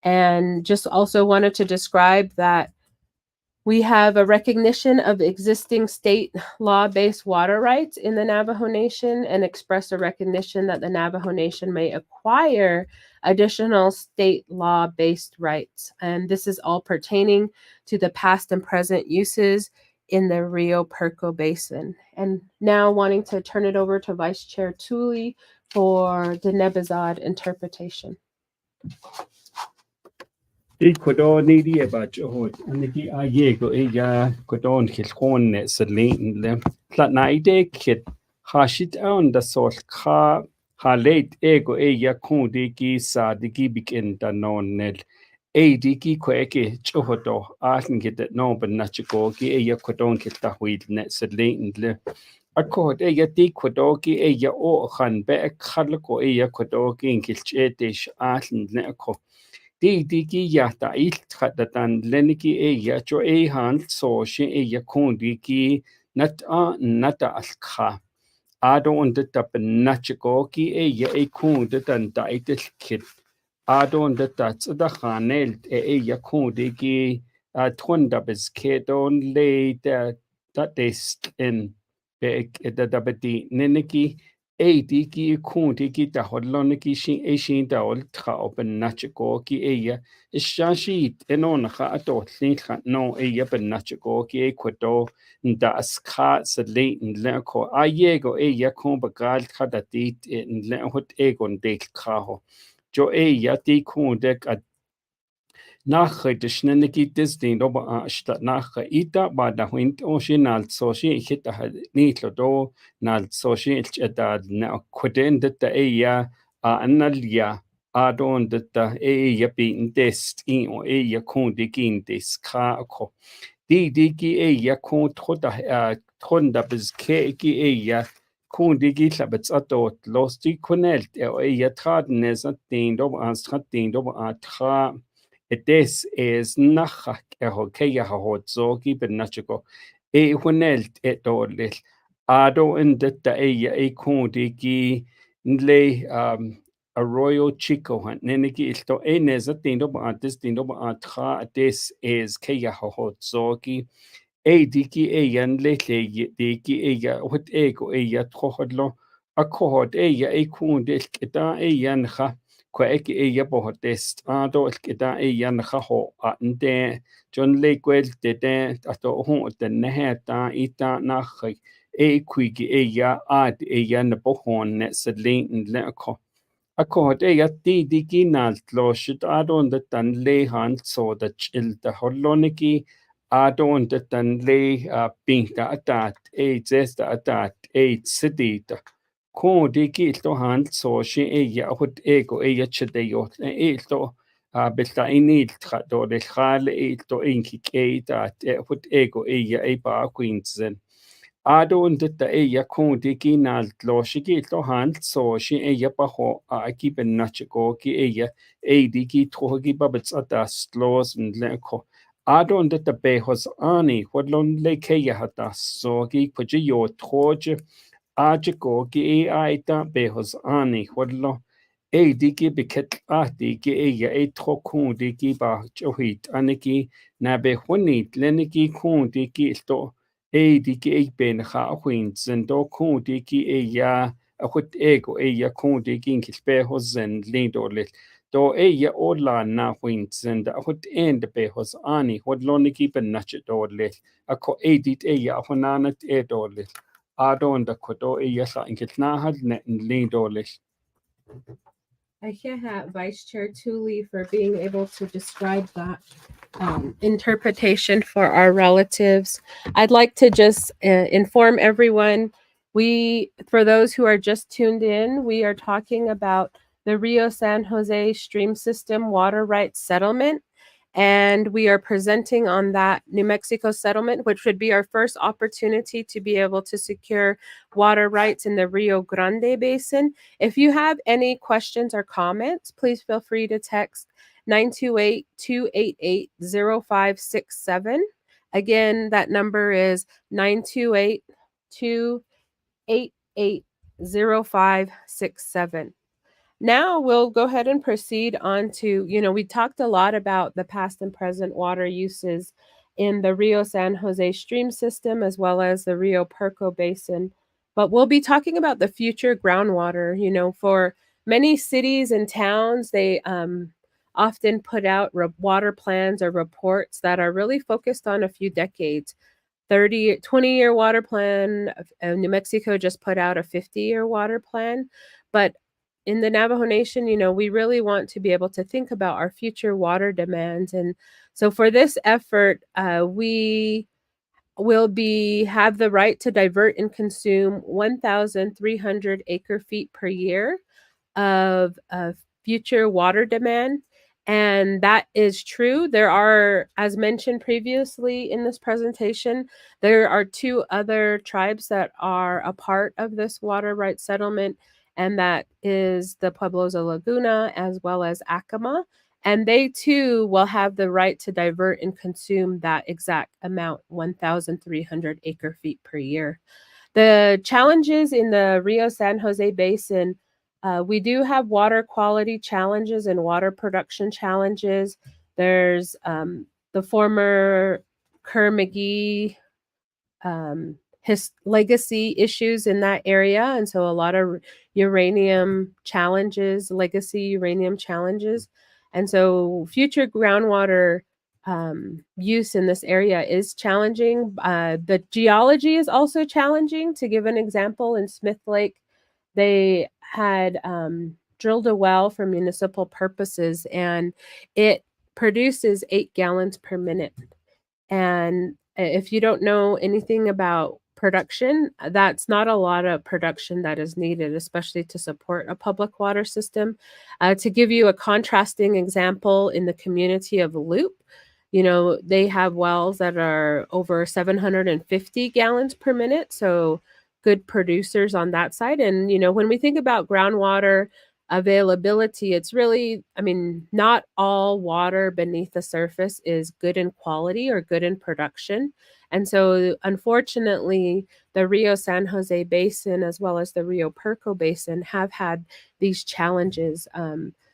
And just also wanted to describe that we have a recognition of existing state law-based water rights in the Navajo Nation and express a recognition that the Navajo Nation may acquire additional state law-based rights. And this is all pertaining to the past and present uses in the Rio Perco Basin. And now wanting to turn it over to Vice Chair Tulley for the Nebazad interpretation. Ecuador ni about johot aniki ayego eya Ecuador kilhone selin le tla naide kit hashit on the sol ha late ego eya kundi ki sa digi bikin da non nel digi kweke johoto atin git no ben nachiko ki eya Ecuador kilta huid net selin le akot eya di Ecuador ki eya o khan be khalko eya Ecuador ki kilchetish atin le ko Digi yata iltkatan leniki eya jo e han so she eya kundi ki nata alkha. Ado und tap nachiko ki eya e kundi tan daitil kit. Ado und tats da khanelt eya kundi ki tunda beskedon le da dest in be da beti neniki digi kundi ki ta hodloniki shin da ol tra open nachiko ki eya Ishashit enon ha ato tlinka no eya ben nachiko ki Ecuador da aska sedle in leko ayego eya kon bagal kadatit in lehot egon del kaho jo eya ti kon dek nach de schnenneki Disney ober statt nach ita ba da hint o shinal so shi hit ni do nal so shi da na koden de eya analia adon de eya bin dest in o eya kon de gin des ka ko digi eya kon tronda bez ke eya kon digi labets atot los di konelt eya traden es den do ans traden do tra This is nachak keya hahotzogi ben nachiko. Hunelt etolil. Ado in detta eya kondigi nle arroyo chico han nenegi ilto eneza tindo ba antes tindo ba atra this is keya hahotzogi. Diki eya nle diki eya hot ego eya trohodlo. Akkohod eya kondil kita eya ncha. Kwek eya bohotest ado elkeda eya naho ande John Lakewell de ato hon de neheta ita nach kwigi eya ad eya na bohon net sedlin leko Akko eya di ginalt loshit ado de tan lehan so da chil da holoniki ado de tan le pinta atat zesta atat sidita Ko digi ilto han so she eya hut ego eya chedeyo ilto belta inil do de khale ilto inki keita hut ego eya e ba queensen Ado und da eya ko digi nal lo shigi ilto han so she eya ba ho aki ben nachiko ki eya digi trogi babets atas los und leko Ado und da behos ani hodlon le keya hatas so gi puji yo troje Ajiko ki aita behos ani hodlo diki biket diki eya trokun diki ba johit aniki na behunit leniki kun diki sto diki ben ha huin zendo kun diki eya hut ego eya kun diki behos zen lindolit do eya ola na huin zenda hut end behos ani hodlo niki ben nachdolit ako edit eya hunanat edolit Ado da kodo yesa inkitnahad net lindolish. I can't Vice Chair Tulley for being able to describe that interpretation for our relatives. I'd like to just inform everyone, for those who are just tuned in, we are talking about the Rio San Jose Stream System Water Rights Settlement. And we are presenting on that New Mexico settlement, which would be our first opportunity to be able to secure water rights in the Rio Grande Basin. If you have any questions or comments, please feel free to text 928-288-0567. Again, that number is 928-288-0567. Now we'll go ahead and proceed on to, we talked a lot about the past and present water uses in the Rio San Jose stream system as well as the Rio Puerco Basin. But we'll be talking about the future groundwater. For many cities and towns, they often put out water plans or reports that are really focused on a few decades. 20-year water plan. New Mexico just put out a 50-year water plan. But in the Navajo Nation, we really want to be able to think about our future water demands. And so for this effort, we will have the right to divert and consume 1,300 acre feet per year of future water demand. And that is true. There are, as mentioned previously in this presentation, there are 2 other tribes that are a part of this water rights settlement, and that is the Pueblos of Laguna as well as Acoma. And they too will have the right to divert and consume that exact amount, 1,300 acre feet per year. The challenges in the Rio San Jose Basin, we do have water quality challenges and water production challenges. There's the former Kerr-McGee his legacy issues in that area. And so a lot of uranium challenges, legacy uranium challenges. And so future groundwater use in this area is challenging. The geology is also challenging. To give an example, in Smith Lake, they had drilled a well for municipal purposes, and it produces 8 gallons per minute. And if you don't know anything about production, that's not a lot of production that is needed, especially to support a public water system. To give you a contrasting example, in the community of Loop, they have wells that are over 750 gallons per minute. So good producers on that side. And, when we think about groundwater availability, it's really, not all water beneath the surface is good in quality or good in production. And so, unfortunately, the Rio San Jose Basin as well as the Rio Puerco Basin have had these challenges.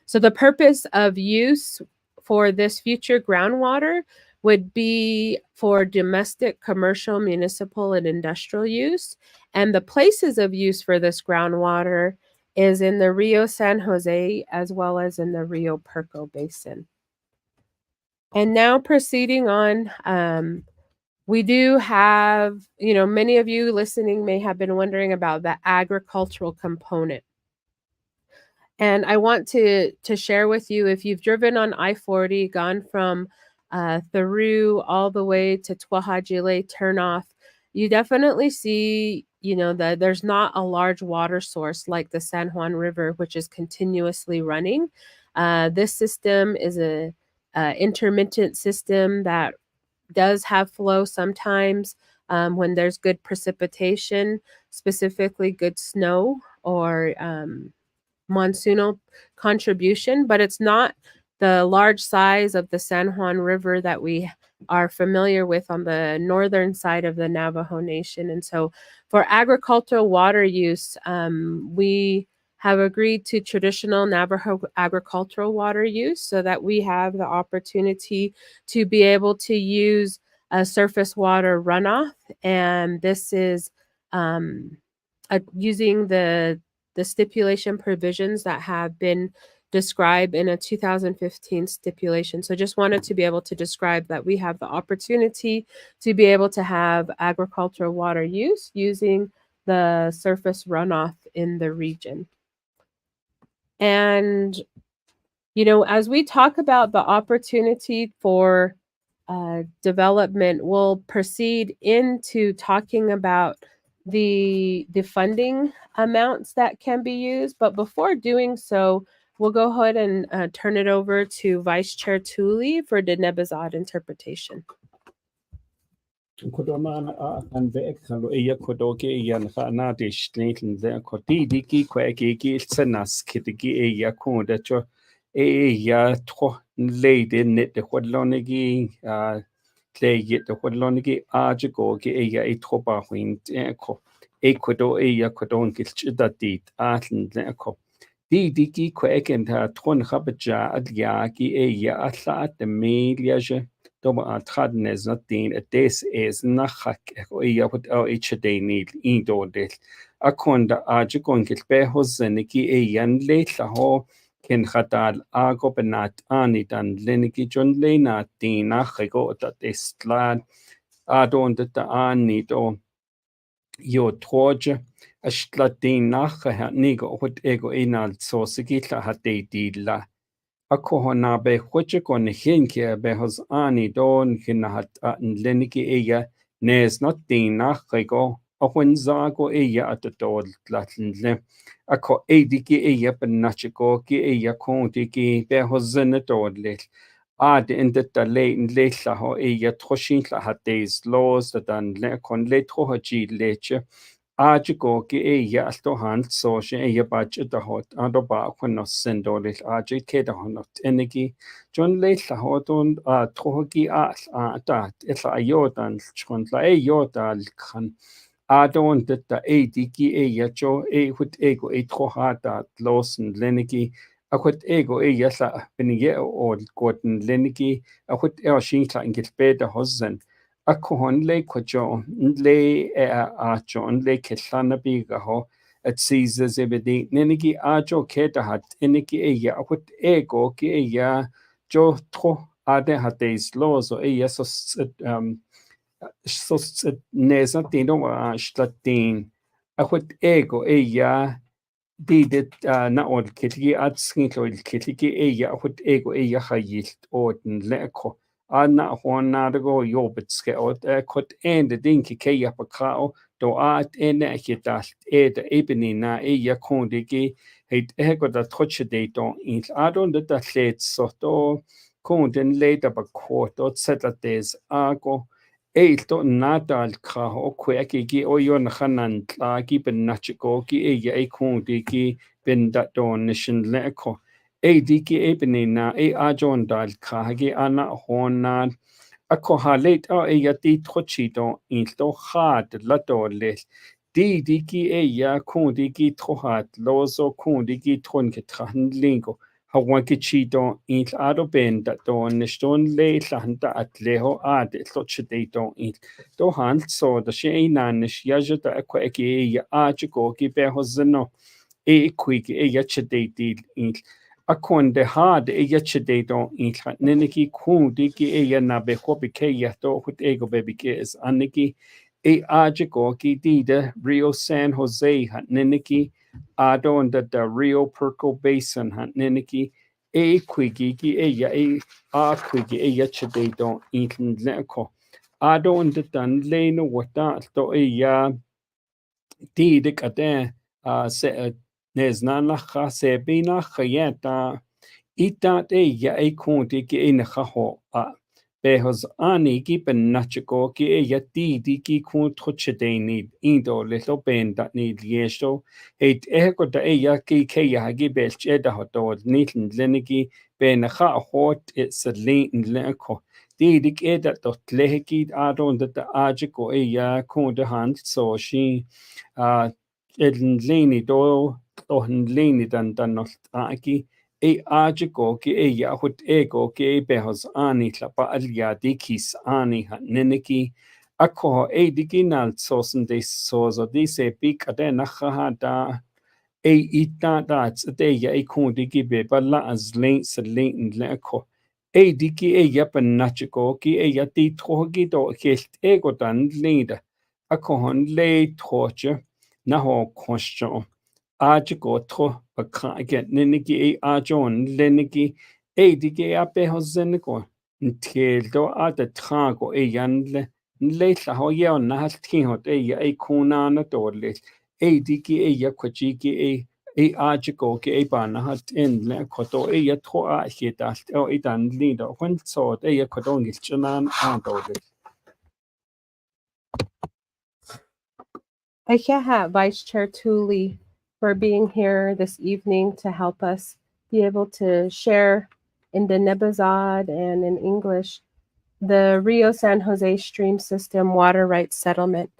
So the purpose of use for this future groundwater would be for domestic, commercial, municipal, and industrial use. And the places of use for this groundwater is in the Rio San Jose as well as in the Rio Puerco Basin. And now proceeding on, we do have, many of you listening may have been wondering about the agricultural component. And I want to share with you, if you've driven on I-40, gone from Theru all the way to Tuahajile turnoff, you definitely see, that there's not a large water source like the San Juan River, which is continuously running. This system is a intermittent system that does have flow sometimes when there's good precipitation, specifically good snow or monsoonal contribution, but it's not the large size of the San Juan River that we are familiar with on the northern side of the Navajo Nation. And so for agricultural water use, we have agreed to traditional Navajo agricultural water use so that we have the opportunity to be able to use a surface water runoff. And this is using the stipulation provisions that have been described in a 2015 stipulation. So just wanted to be able to describe that we have the opportunity to be able to have agricultural water use using the surface runoff in the region. And, as we talk about the opportunity for development, we'll proceed into talking about the funding amounts that can be used. But before doing so, we'll go ahead and turn it over to Vice Chair Tulley for the Nebazad interpretation. Kodoma an ve ekalo eya kodoke eya na de shneten ze kodi diki kweki senas kitigi eya konda cho eya tro lady net de hodlonigi play the hodlonigi ajigo ge eya etropa win ko ekodo eya kodon kilchida dit atlen ko di diki kweken ta tron habja adya ki eya atla de mediaje Doba tradnes not din des is nachak ja wat each day need in dodel akonda ajikon kilpe hoseniki yan letla ho ken khatal ago benat ani dan leniki jon lena din nachego dat is lad adon dat ani do yo toja ashlatin nacha nigo hut ego inal sosigitla hatei ako hona be hoche kon hinke be hos ani don hinahat leniki eya nes not din nachego ahun zago eya at dod latlenle ako ediki eya benachiko ki eya konti ki be hosene dodle ad in the le la ho eya troshin la hates laws that dan le kon le trohaji leche Ajigo ki eya alto hand so she eya budget the hot ando ba when no sendo le aji ke the honot enegi John le la hot on trogi a dat etla ayodan chon la eyodal kan adon that e diki eya jo e hut ego e trohata losen lenegi a hut ego eya la benige o goten lenegi a hut er shinkla ingit beta hosen Ako hon le kwajo le ajo le kelana biga ho at Caesar's ebedi nenigi ajo keta hat eniki eya hut ego ki eya jo tro ade hates laws o eya so neza tino statin a hut ego eya Didet na od kitli at skintlo kitli eya hut ego eya hayilt oden leko Anna hona go jobetske od kot ende dinki keya pakao do at ene ekitalt ed ebeni na eya kondigi heit ego da troche de don in adon de da let so do konden later bakot od setlates ago Eilto nadal ka o kweki ki o yon hanan tla ki ben nachiko ki e ya e kundi ki ben dat don nishin leko. E di ki e benina e a jon dal ka ki ana honan ako halet o e ya di trochi don ilto had la do les. Di ki e ya kundi ki trohat lozo kundi ki tron ke trahan lingo. Hawan ki chi don il ado ben dat don niston le landa at leho ad loche de don il do han so da she nan nish yaja da akwa eki ya ajiko ki be hozno e quick e yache de il akon de had e yache de don il neneki kundi ki e ya na be hobi ke ya do hut ego baby ke is aniki e ajiko ki di de Rio San Jose hat neneki Adon the Rio Perco Basin hat neniki e quigi e ya e a quigi e ya chede don inten leko. Adon the dan leno wata to e ya di de kade se nezna nacha se bina khayeta ita e ya e konti ki e naho a behos ani ki ben nachiko ki e ya di ki kun trochede ni indo little ben dat ni liesto heit eko da e ya ki ke ya gi belch e da hoto nitin lenigi ben ha hot it sedlin leko di ke da dot lehki adon da ajiko e ya kun de hand so shi edin leni do leni dan not aki e ajiko ki e ya hut ego ki e behos ani tlapa alia dikis ani ha neneki ako e diginal sosen de sozo dise bik ade nacha da e ita da de ya e kun digi be balla as link se link leko e digi e ya panachiko ki e ya di trogi do helt ego dan leda ako hon le troche na ho question Ajiko tro baka get neniki e ajon leniki e digi ape hozeniko ntieldo ata trago e yanle nleitla ho yeo na haltinhot e ya e kuna na dorle e digi e ya kwachiki e ajiko ke e bana hat en le koto e ya tro a hita o e dan lido when so e ya koto ngilchanan a dorle Akeha, Vice Chair Tulley, for being here this evening to help us be able to share in the Nebazad and in English the Rio San Jose Stream System Water Rights Settlement.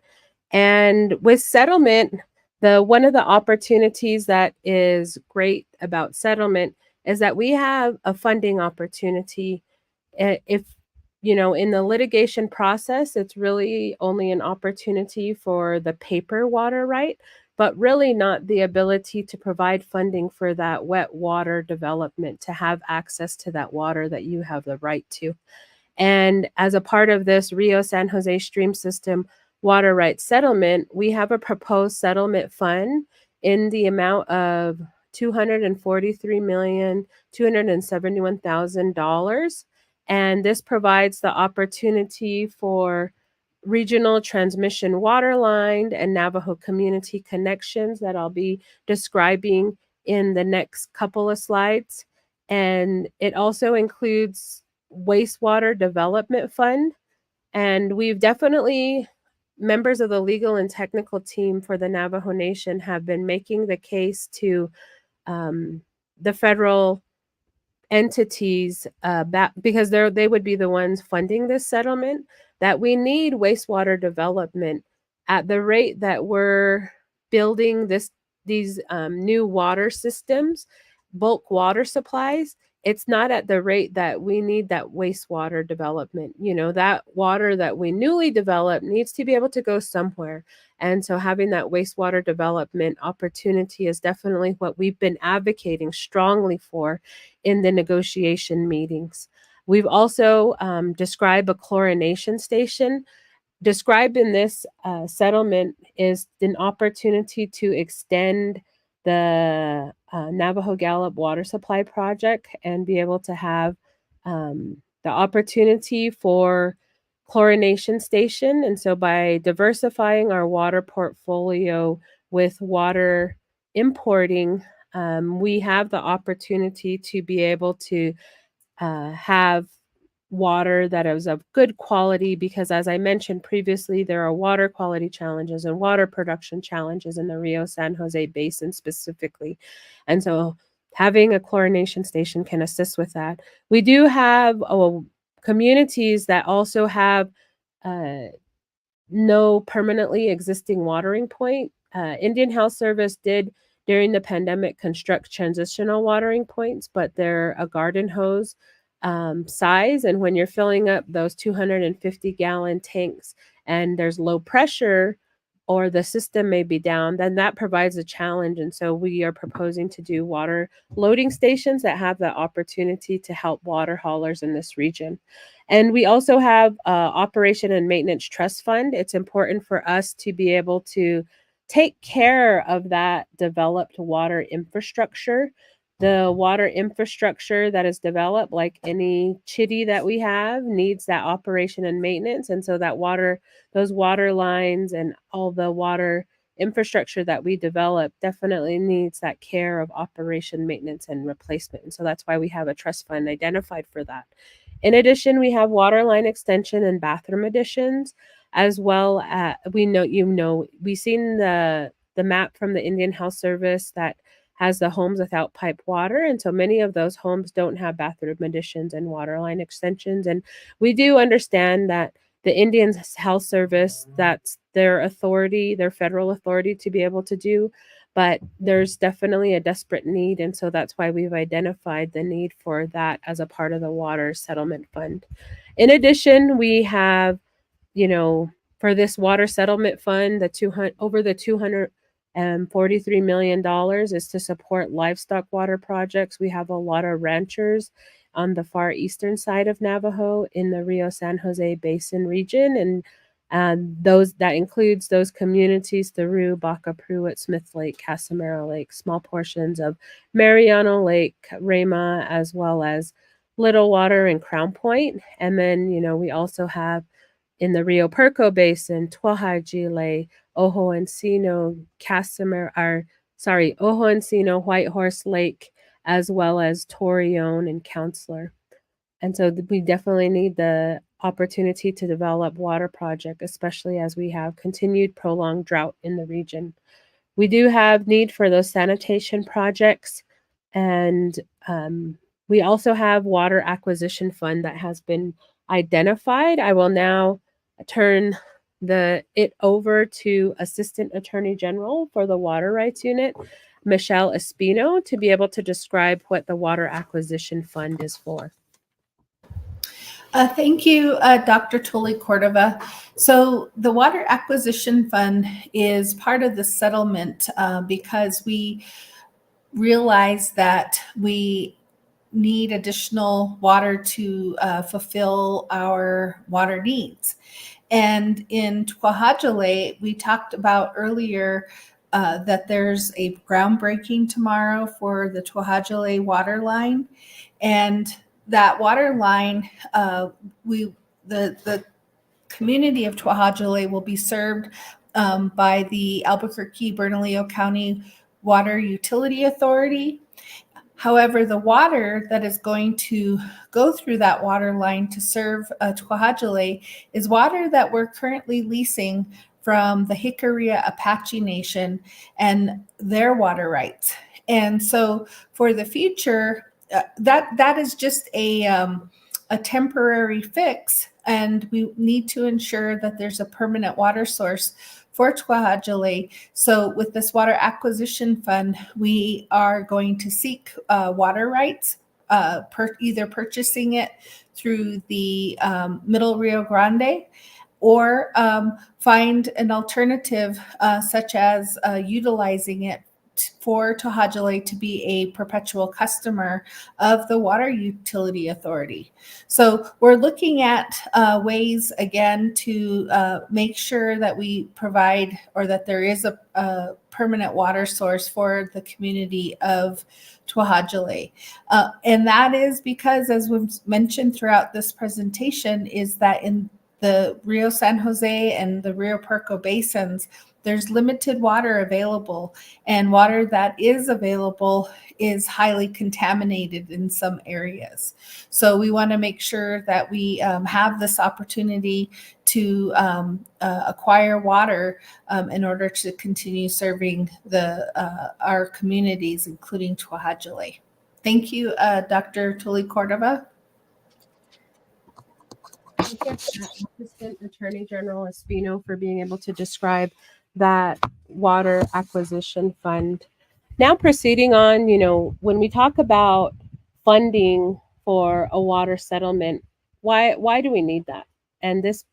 And with settlement, one of the opportunities that is great about settlement is that we have a funding opportunity. If in the litigation process, it's really only an opportunity for the paper water right, but really not the ability to provide funding for that wet water development, to have access to that water that you have the right to. And as a part of this Rio San Jose Stream System water rights settlement, we have a proposed settlement fund in the amount of $243,271,000. And this provides the opportunity for regional transmission water line and Navajo community connections that I'll be describing in the next couple of slides. And it also includes wastewater development fund. And we've definitely, members of the legal and technical team for the Navajo Nation have been making the case to the federal entities because they would be the ones funding this settlement, that we need wastewater development at the rate that we're building these new water systems, bulk water supplies. It's not at the rate that we need that wastewater development. You know, that water that we newly developed needs to be able to go somewhere. And so having that wastewater development opportunity is definitely what we've been advocating strongly for in the negotiation meetings. We've also described a chlorination station. Described in this settlement is an opportunity to extend the Navajo Gallup water supply project and be able to have the opportunity for chlorination station. And so by diversifying our water portfolio with water importing, we have the opportunity to be able to have water that is of good quality, because as I mentioned previously, there are water quality challenges and water production challenges in the Rio San Jose Basin specifically. And so having a chlorination station can assist with that. We do have communities that also have no permanently existing watering point. Indian Health Service did during the pandemic construct transitional watering points, but they're a garden hose size. And when you're filling up those 250-gallon tanks and there's low pressure or the system may be down, then that provides a challenge. And so we are proposing to do water loading stations that have the opportunity to help water haulers in this region. And we also have Operation and Maintenance Trust Fund. It's important for us to be able to take care of that developed water infrastructure. The water infrastructure that is developed, like any chitty that we have, needs that operation and maintenance. And so that water, those water lines and all the water infrastructure that we develop definitely needs that care of operation, maintenance, and replacement. And so that's why we have a trust fund identified for that. In addition, we have water line extension and bathroom additions, as well as we've seen the map from the Indian Health Service that has the homes without pipe water. And so many of those homes don't have bathroom additions and water line extensions. And we do understand that the Indian Health Service, that's their authority, their federal authority to be able to do, but there's definitely a desperate need. And so that's why we've identified the need for that as a part of the water settlement fund. In addition, we have, for this water settlement fund, over the $243 million is to support livestock water projects. We have a lot of ranchers on the far eastern side of Navajo in the Rio San Jose Basin region, and that includes those communities: Theru, Baca Pruitt, Smith Lake, Casimiro Lake, small portions of Mariano Lake, Rama, as well as Little Water and Crown Point. And then, we also have in the Rio Perco Basin, Tuahajile, Ojo Encino, Ojo Encino, White Horse Lake, as well as Torreon and Counselor. And so we definitely need the opportunity to develop water project, especially as we have continued prolonged drought in the region. We do have need for those sanitation projects, and we also have water acquisition fund that has been identified. I will now turn it over to Assistant Attorney General for the Water Rights Unit, Michelle Espino, to be able to describe what the Water Acquisition Fund is for. Thank you, Dr. Tulley-Cordova. So the Water Acquisition Fund is part of the settlement because we realize that we need additional water to fulfill our water needs. And in Tuahajale, we talked about earlier that there's a groundbreaking tomorrow for the Tuahajale water line. And that water line, the community of Tuahajale will be served by the Albuquerque-Bernalillo County Water Utility Authority. However, the water that is going to go through that water line to serve Tuahajale is water that we're currently leasing from the Jicarilla Apache Nation and their water rights. And so for the future, that is just a temporary fix, and we need to ensure that there's a permanent water source for Tuahajale. So with this water acquisition fund, we are going to seek water rights, either purchasing it through the Middle Rio Grande, or find an alternative such as utilizing it for Tuahajale to be a perpetual customer of the Water Utility Authority. So we're looking at ways, again, to make sure that we provide, or that there is a permanent water source for the community of Tuahajale. And that is because, as we've mentioned throughout this presentation, is that in the Rio San Jose and the Rio Puerco basins, there's limited water available, and water that is available is highly contaminated in some areas. So we want to make sure that we have this opportunity to acquire water in order to continue serving our communities, including Tuahajale. Thank you, Dr. Tulley-Cordova. Thank you, Assistant Attorney General Espino, for being able to describe that water acquisition fund. Now proceeding on, when we talk about funding for a water settlement, why do we need that? And this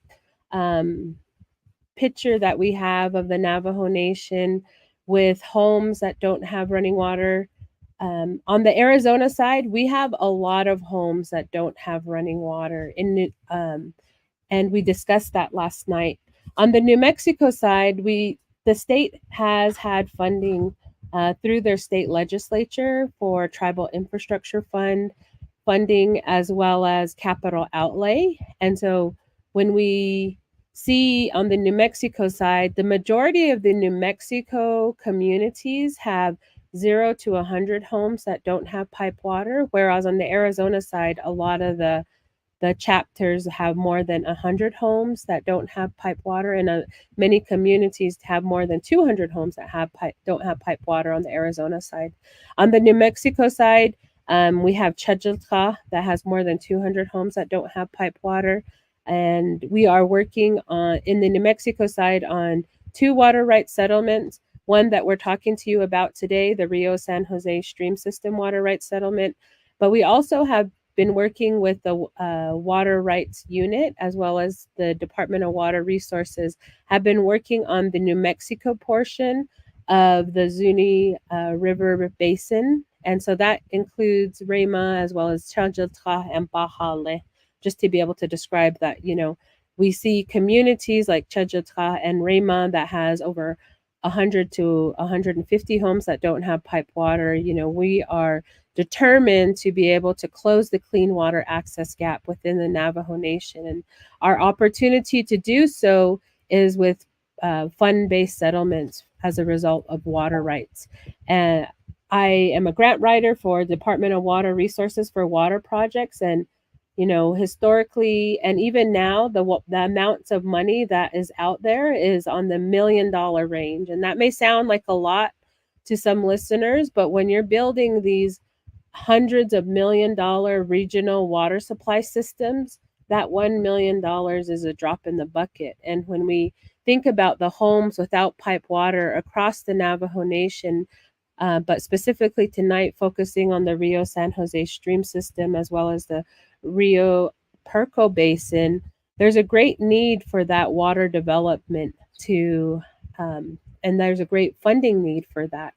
picture that we have of the Navajo Nation with homes that don't have running water. On the Arizona side, we have a lot of homes that don't have running water, and we discussed that last night. On the New Mexico side, the state has had funding through their state legislature for tribal infrastructure funding, as well as capital outlay. And so when we see on the New Mexico side, the majority of the New Mexico communities have 0 to 100 homes that don't have pipe water, whereas on the Arizona side, a lot of the chapters have more than 100 homes that don't have pipe water, and many communities have more than 200 homes that don't have pipe water on the Arizona side. On the New Mexico side, we have Chajilca that has more than 200 homes that don't have pipe water, and we are working in the New Mexico side on 2 water rights settlements. One that we're talking to you about today, the Rio San Jose Stream System Water Rights Settlement, but we also have been working with the Water Rights Unit, as well as the Department of Water Resources, have been working on the New Mexico portion of the Zuni River Basin. And so that includes Rema, as well as Chajilca and Bahale, just to be able to describe that. We see communities like Chajilca and Rema that has over 100 to 150 homes that don't have pipe water. We are determined to be able to close the clean water access gap within the Navajo Nation. And our opportunity to do so is with fund-based settlements as a result of water rights. And I am a grant writer for Department of Water Resources for water projects. And, historically, and even now, the amounts of money that is out there is on the $1 million range. And that may sound like a lot to some listeners, but when you're building these hundreds of $1 million regional water supply systems, that $1 million is a drop in the bucket. And when we think about the homes without pipe water across the Navajo Nation, but specifically tonight focusing on the Rio San Jose Stream System, as well as the Rio Puerco Basin, there's a great need for that water development and there's a great funding need for that.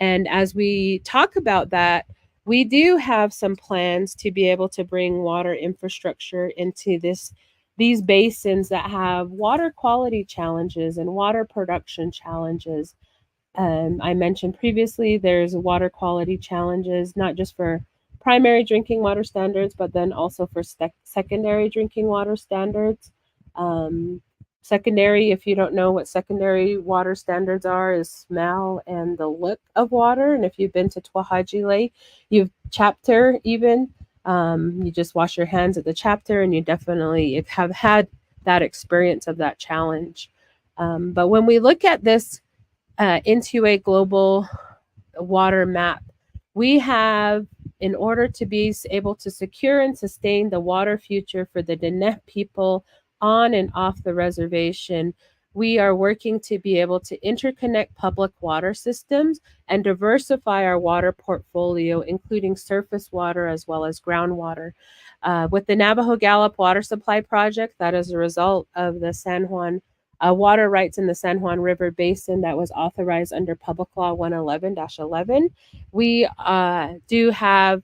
And as we talk about that, we do have some plans to be able to bring water infrastructure into this these basins that have water quality challenges and water production challenges. I mentioned previously, there's water quality challenges, not just for primary drinking water standards, but then also for secondary drinking water standards. Secondary, if you don't know what secondary water standards are, is smell and the look of water. And if you've been to Tulley-Cordova, you've chapter even, you just wash your hands at the chapter and you definitely have had that experience of that challenge. But when we look at this into a global water map, we have, in order to be able to secure and sustain the water future for the Diné people on and off the reservation, we are working to be able to interconnect public water systems and diversify our water portfolio, including surface water as well as groundwater. With the Navajo Gallup Water Supply Project, that is a result of the San Juan water rights in the San Juan River Basin that was authorized under Public Law 111-11. We do have,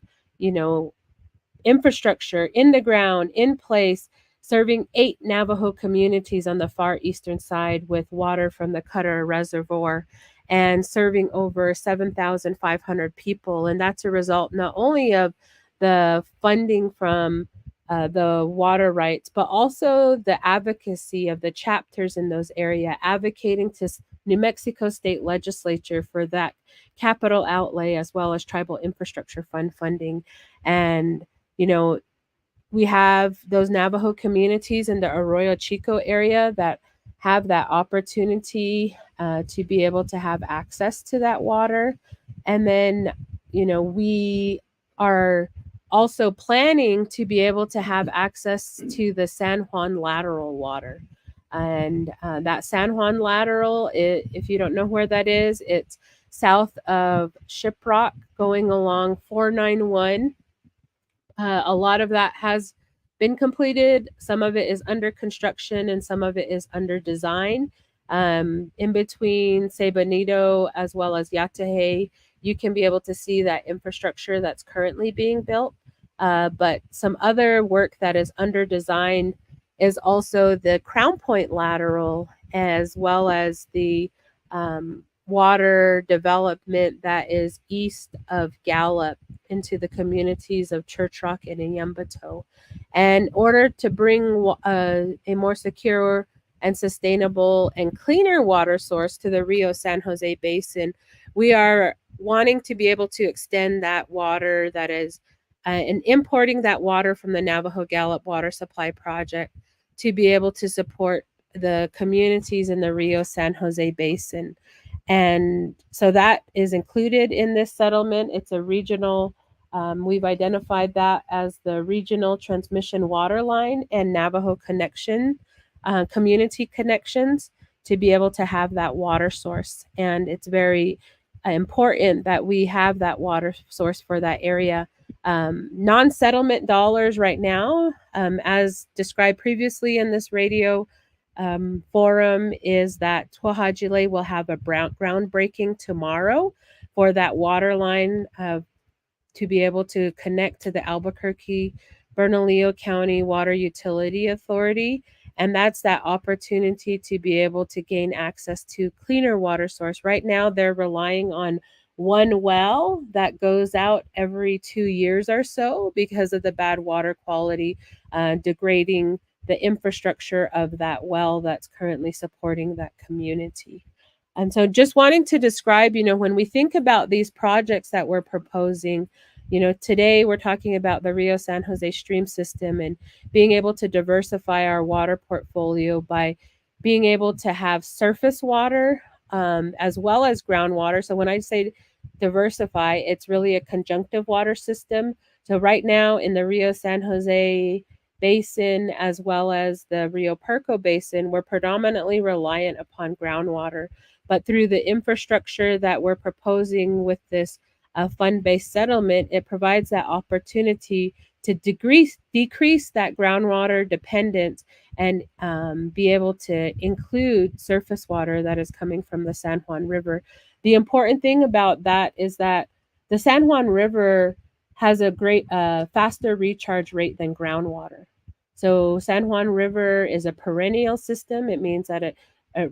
infrastructure in the ground, in place, serving 8 Navajo communities on the far eastern side with water from the Cutter Reservoir and serving over 7,500 people. And that's a result not only of the funding from the water rights, but also the advocacy of the chapters in those areas, advocating to New Mexico State Legislature for that capital outlay as well as Tribal Infrastructure Fund funding. And, we have those Navajo communities in the Arroyo Chico area that have that opportunity to be able to have access to that water. And then, we are also planning to be able to have access to the San Juan lateral water. And that San Juan lateral, if you don't know where that is, it's south of Shiprock going along 491. A lot of that has been completed. Some of it is under construction and some of it is under design. In between Say Benito as well as Yatahe, you can be able to see that infrastructure that's currently being built. But some other work that is under design is also the Crown Point lateral, as well as the water development that is east of Gallup into the communities of Church Rock and Inyambato. And in order to bring a more secure and sustainable and cleaner water source to the Rio San Jose Basin, we are wanting to be able to extend that water that is and importing that water from the Navajo Gallup Water Supply Project to be able to support the communities in the Rio San Jose Basin. And so that is included in this settlement. It's a regional, we've identified that as the regional transmission water line and Navajo connection, community connections to be able to have that water source. And it's very important that we have that water source for that area. Non-settlement dollars right now, as described previously in this radio forum, is that Tulley-Cordova will have a groundbreaking tomorrow for that water line to be able to connect to the Albuquerque Bernalillo County Water Utility Authority. And that's that opportunity to be able to gain access to cleaner water source. Right now, they're relying on one well that goes out every 2 years or so because of the bad water quality, degrading the infrastructure of that well that's currently supporting that community. And so just wanting to describe, when we think about these projects that we're proposing, today we're talking about the Rio San Jose stream system and being able to diversify our water portfolio by being able to have surface water as well as groundwater. So when I say diversify, it's really a conjunctive water system. So right now in the Rio San Jose Basin, as well as the Rio Perco Basin, we're predominantly reliant upon groundwater. But through the infrastructure that we're proposing with this fund-based settlement, it provides that opportunity to decrease that groundwater dependence and be able to include surface water that is coming from the San Juan River. The important thing about that is that the San Juan River has a great faster recharge rate than groundwater. So San Juan River is a perennial system. It means that it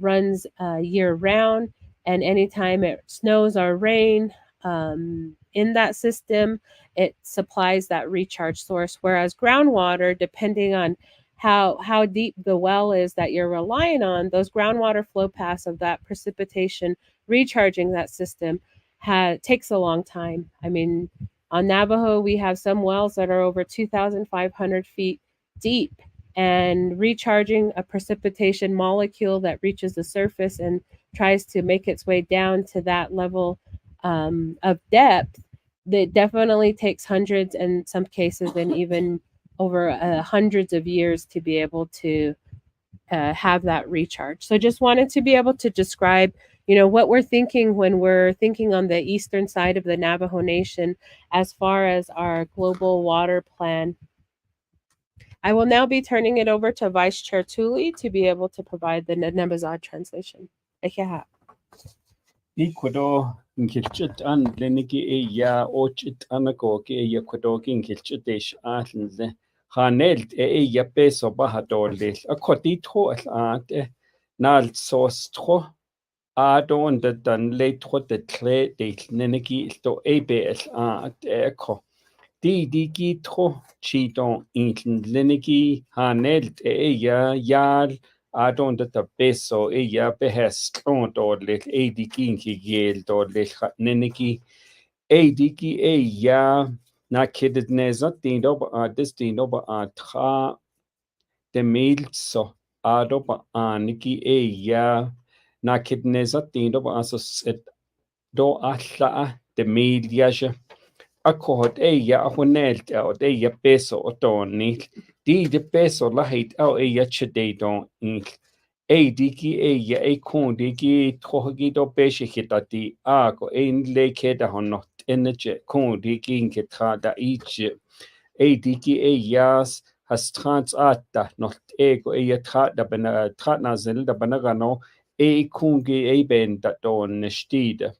runs year round, and anytime it snows or rain in that system, it supplies that recharge source. Whereas groundwater, depending on how deep the well is that you're relying on, those groundwater flow paths of that precipitation recharging that system takes a long time. I mean, on Navajo, we have some wells that are over 2,500 feet deep, and recharging a precipitation molecule that reaches the surface and tries to make its way down to that level of depth, that definitely takes hundreds, and some cases, and even over hundreds of years to be able to have that recharge. So just wanted to be able to describe, what we're thinking when we're thinking on the eastern side of the Navajo Nation as far as our global water plan. I will now be turning it over to Vice Chair Tulley to be able to provide the Nabazad translation. Ecuador nkilchit an leniki ya ochit anako ke ya Ecuador nkilchit ish atle hanelt ya peso bahadol akoti tho at nal sos tho adon de dan le tho de tle de neniki to abs at eko di ki tho chi don in leniki hanelt ya yal adon de peso ya behest on dodlet diki yel dodlet neniki diki ya na kidet nezat dindo ba destino ba tra de milso ado ba niki ya na kidet nezat dindo ba so set do alla de miljaje akkohot ja ahonelt out ja peso otonil de peso lahit au ja chededon diki ja kon diki trogi do peshe hitati ako le keda honot energy kon diki ketrada ich diki jas has trans atta not ego ja trada bena trana zel da banagano kunge ben da don stide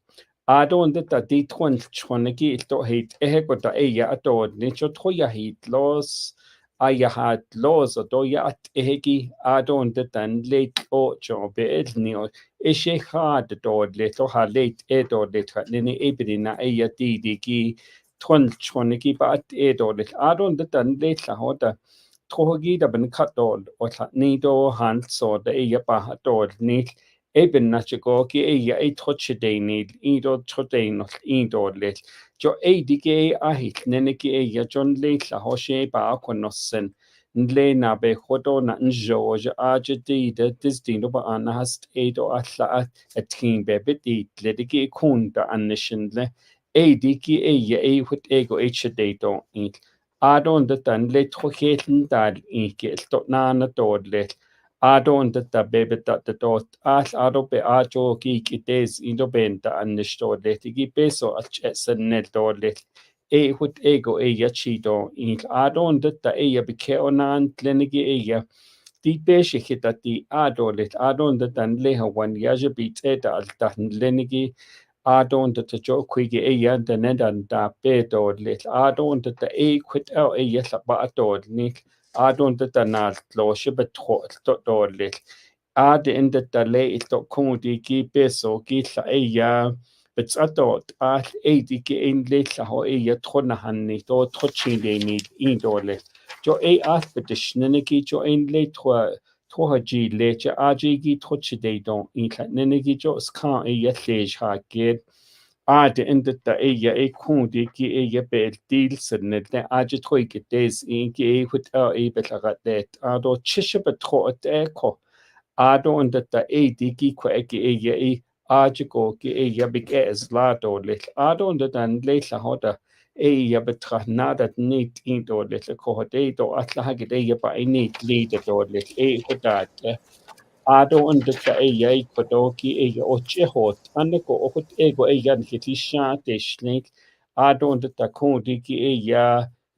Adon detta dit chonegi to hit ehegota eya atod nicho toya hit los aya hat los odoya at ehegi adon detta late o jobe nio ishe had dod leto ha late edod leta nini ebina eya didiki chonegi ba at edod adon detta late la hoda togi da ben katod o nido hand so da eya ba dod nit Eben nachgo ki trochedeinid ido trodein ido let jo dige ahit neneki John late la hoshe ba konossen nle na be hodo na njo aje de disdino ba an hast edo alla at king be bit ledige kunda annishinle dige hut ego hdedo it adon de tan le trocheten dal ikke stot na na dodlet Adon da bebe da dot ado be ajo ki kites indo benta annisto letigi peso senel dolet hut ego ya chido in adon da bike onan tlenigi di peshe hitati adolet adon da dan leha wan yaje bit al dan lenigi adon da jo kwige da nedan da be dolet adon da quit el ba adod nik adon da nal loshe betro dolet ad in da le to kodi ki peso ki la betsatot al ki in le la ho trona hanni to trochinde ni in dolet jo betishne ki jo in le trohaji leche ajigi trochide don in nenegi jo skan lej ha get in da kundi ki bel deal sednet ne aje troike des in ki hut betlagat ado chishe betro ko ado in da diki ko aje go ki big es lato lit ado in da le la hoda betra nada nit in do lit ko hode do atla hage ba nit leader do lit hodat Ado under the Kodoki oche hot, Aneko okut ego yan hitisha teshnik, Ado under the Kondiki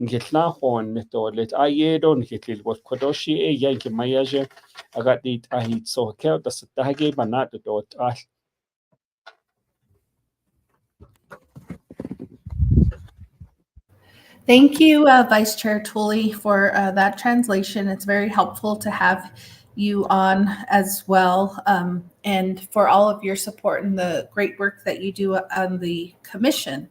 Ngitla hon toilet, Ayedon hitil was Kodoshi yanki mayaja, Agatit ahit so kel, the Satage banat dot ash. Thank you, Vice Chair Tulley, for that translation. It's very helpful to have you on as well, and for all of your support and the great work that you do on the commission.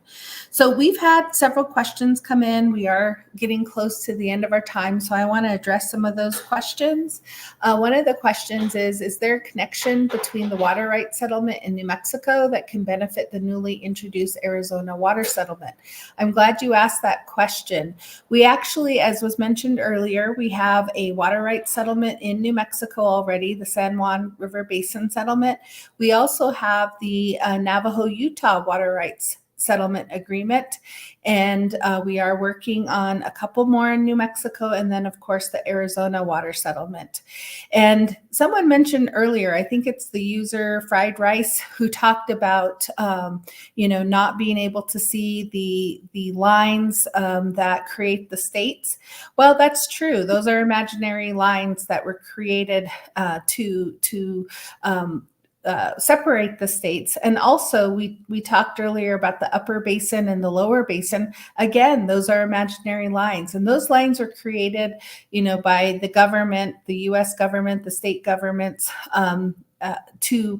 So we've had several questions come in. We are getting close to the end of our time, so I want to address some of those questions. One of the questions is there a connection between the water rights settlement in New Mexico that can benefit the newly introduced Arizona water settlement? I'm glad you asked that question. We actually, as was mentioned earlier, we have a water rights settlement in New Mexico already, the San Juan River Basin settlement. We also have the Navajo-Utah water rights settlement agreement, and we are working on a couple more in New Mexico, and then of course the Arizona water settlement. And someone mentioned earlier, I think it's the user Fried Rice, who talked about not being able to see the lines that create the states. Well, that's true. Those are imaginary lines that were created to separate the states. And also we talked earlier about the upper basin and the lower basin. Again, those are imaginary lines, and those lines were created, by the government, the US government, the state governments, to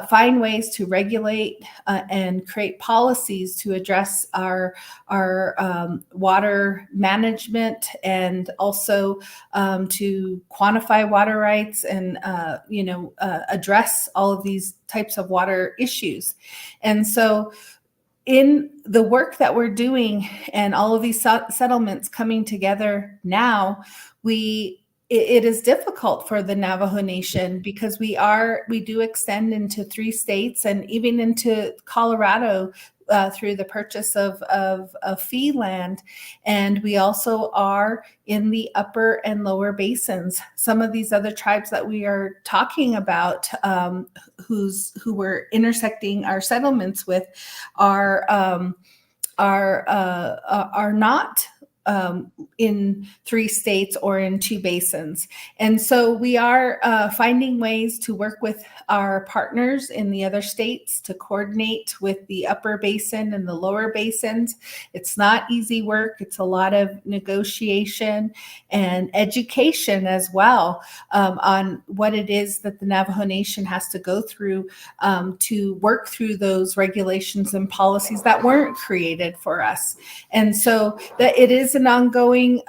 find ways to regulate and create policies to address our water management, and also to quantify water rights and address all of these types of water issues. And so in the work that we're doing and all of these settlements coming together now, it is difficult for the Navajo Nation because we do extend into 3 states and even into Colorado through the purchase of fee land. And we also are in the upper and lower basins. Some of these other tribes that we are talking about, who we're intersecting our settlements with, are not in 3 states or in 2 basins. And so we are finding ways to work with our partners in the other states to coordinate with the upper basin and the lower basins. It's not easy work. It's a lot of negotiation and education as well, on what it is that the Navajo Nation has to go through to work through those regulations and policies that weren't created for us. And so that it is an ongoing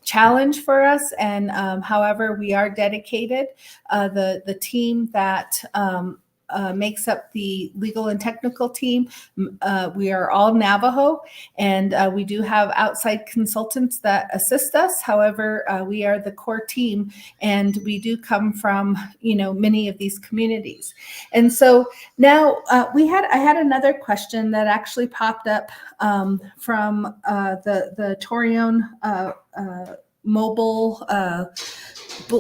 challenge for us. And however, we are dedicated. The team that makes up the legal and technical team, we are all Navajo, and we do have outside consultants that assist us. However, we are the core team, and we do come from many of these communities. And so now I had another question that actually popped up from the Torreon mobile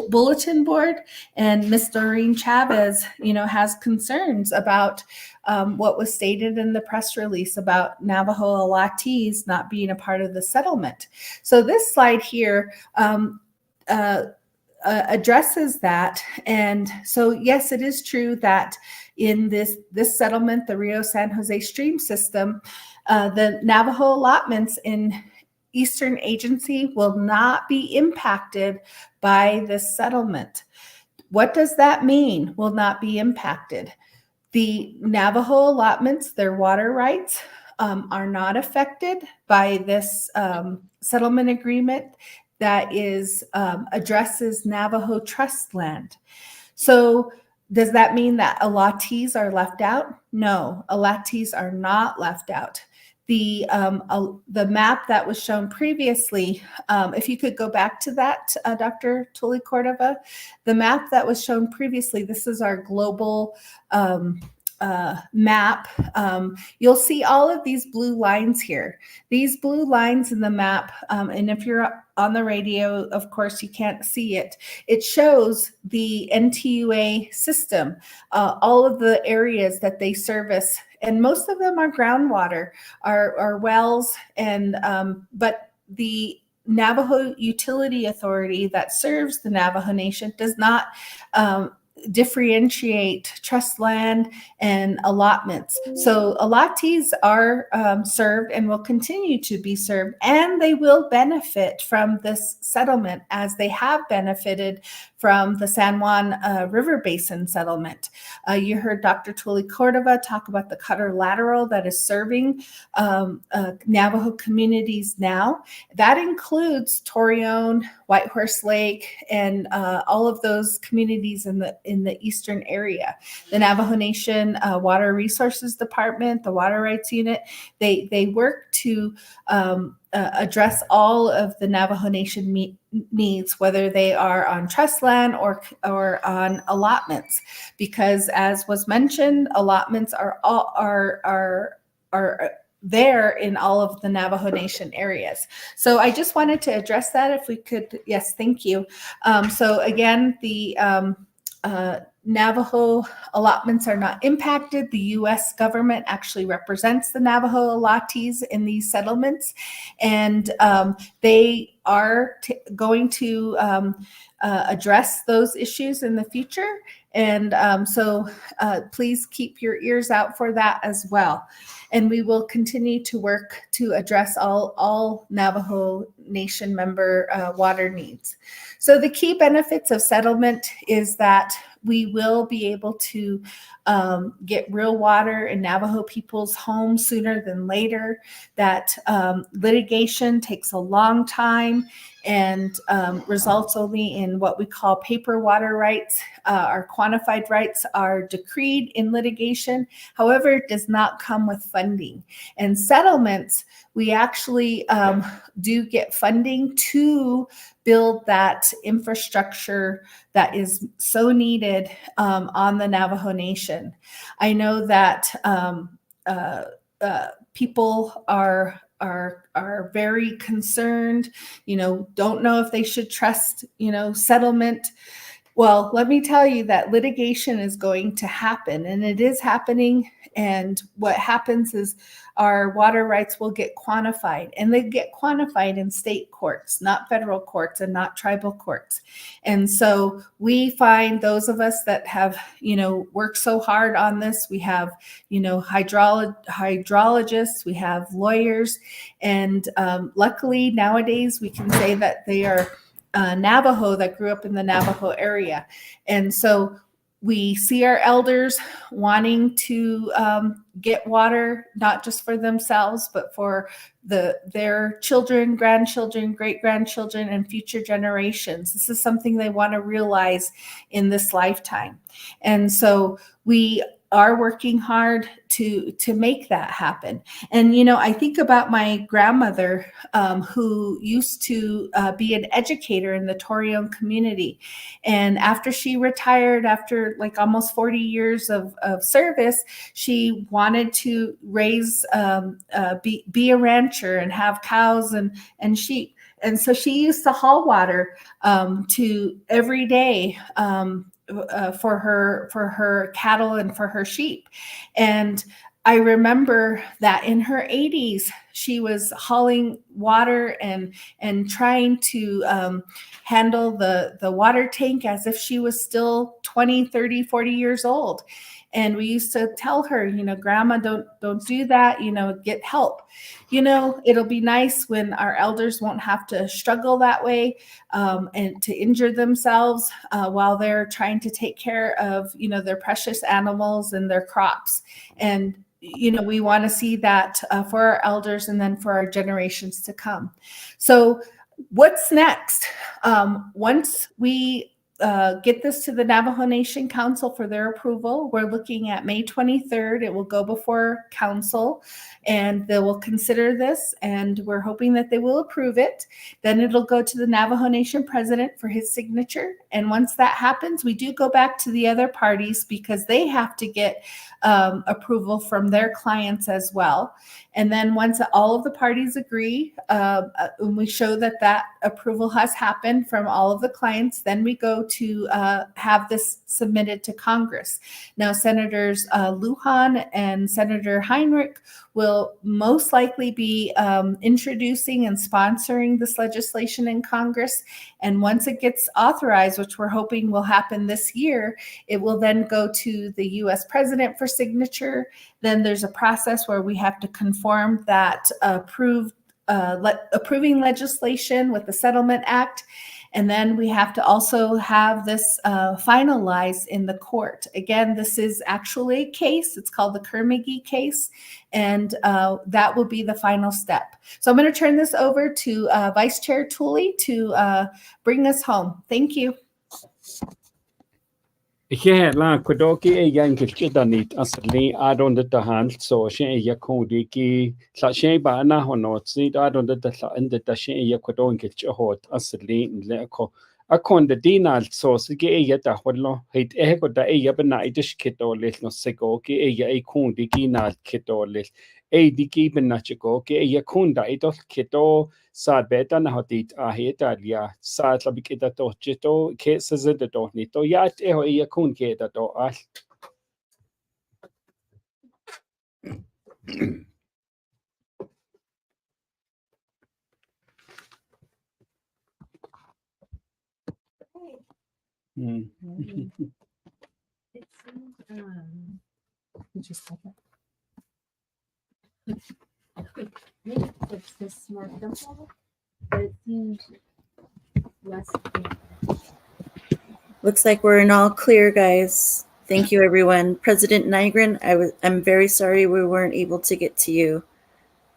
bulletin board, and Ms. Doreen Chavez, has concerns about what was stated in the press release about Navajo Alatees not being a part of the settlement. So this slide here addresses that. And so, yes, it is true that in this settlement, the Rio San Jose stream system, the Navajo allotments in Eastern Agency will not be impacted by this settlement. What does that mean, will not be impacted? The Navajo allotments, their water rights, are not affected by this settlement agreement that addresses Navajo trust land. So does that mean that Alatees are left out? No, Alatees are not left out. The map that was shown previously, if you could go back to that, Dr. Tulley-Cordova, the map that was shown previously, this is our global map. You'll see all of these blue lines here. These blue lines in the map, and if you're on the radio, of course, you can't see it. It shows the NTUA system, all of the areas that they service, and most of them are groundwater, are wells, and but the Navajo Utility Authority that serves the Navajo Nation does not differentiate trust land and allotments. So allottees are served and will continue to be served, and they will benefit from this settlement as they have benefited from the San Juan River Basin settlement. You heard Dr. Tulley-Cordova talk about the Cutter Lateral that is serving Navajo communities now. That includes Torreon, Whitehorse Lake, and all of those communities in the eastern area. The Navajo Nation Water Resources Department, the Water Rights Unit, they work to address all of the Navajo Nation needs, whether they are on trust land or on allotments, because as was mentioned, allotments are there in all of the Navajo Nation areas. So I just wanted to address that if we could. Yes, thank you. So again, the Navajo allotments are not impacted. The U.S. government actually represents the Navajo allottees in these settlements, and they are going to address those issues in the future. And so please keep your ears out for that as well. And we will continue to work to address all Navajo Nation member water needs. So the key benefits of settlement is that we will be able to get real water in Navajo people's homes sooner than later, that litigation takes a long time and results only in what we call paper water rights. Our quantified rights are decreed in litigation. However, it does not come with funding. And settlements, we actually do get funding to build that infrastructure that is so needed on the Navajo Nation. I know that people are very concerned, don't know if they should trust, settlement. Well, let me tell you that litigation is going to happen, and it is happening. And what happens is our water rights will get quantified, and they get quantified in state courts, not federal courts and not tribal courts. And so we find those of us that have, worked so hard on this, we have, hydrologists, we have lawyers, and luckily nowadays we can say that they are Navajo that grew up in the Navajo area. And so we see our elders wanting to get water, not just for themselves, but for their children, grandchildren, great-grandchildren, and future generations. This is something they want to realize in this lifetime. And so we are working hard to make that happen. And, I think about my grandmother who used to be an educator in the Torreon community. And after she retired, after like almost 40 years of service, she wanted to raise, be a rancher and have cows and sheep. And so she used to haul water to every day for her cattle and for her sheep. And I remember that in her 80s, she was hauling water and trying to handle the water tank as if she was still 20, 30, 40 years old. And we used to tell her, Grandma, don't do that, get help. It'll be nice when our elders won't have to struggle that way and to injure themselves while they're trying to take care of, their precious animals and their crops. And, we want to see that for our elders and then for our generations to come. So what's next? Once we get this to the Navajo Nation Council for their approval, we're looking at May 23rd. It will go before council and they will consider this, and we're hoping that they will approve it. Then it'll go to the Navajo Nation president for his signature. And once that happens, we do go back to the other parties because they have to get approval from their clients as well. And then once all of the parties agree, and we show that that approval has happened from all of the clients, then we go to have this submitted to Congress. Now, Senators Lujan and Senator Heinrich will most likely be introducing and sponsoring this legislation in Congress. And once it gets authorized, which we're hoping will happen this year, it will then go to the US president for signature. Then there's a process where we have to conform that approving legislation with the Settlement Act. And then we have to also have this finalized in the court. Again, this is actually a case. It's called the Kerr-McGee case. And that will be the final step. So I'm going to turn this over to Vice Chair Tulley to bring us home. Thank you. Yeah, la kudoki e yang kichidanit asli adon de hand so shen ya kodiki sa shen ba na honot si adon de sa ende da shen ya kodon kichhot asli le ko akon de dinal so sige e ya da hollo heit e ko da e ya bana idish kitolis no sego ki e ya e kondiki na kitolis e diki bana chiko ki e ya kunda idol kito sa beta na hotit a heta lia sa tlabik ita to chito ke se zede to ni to ya e ho ia kun ke da to al It seems, just like maybe it's this more simple, but it seems less. Looks like we're in all clear, guys. Thank you, everyone. President Nygren, I'm very sorry we weren't able to get to you.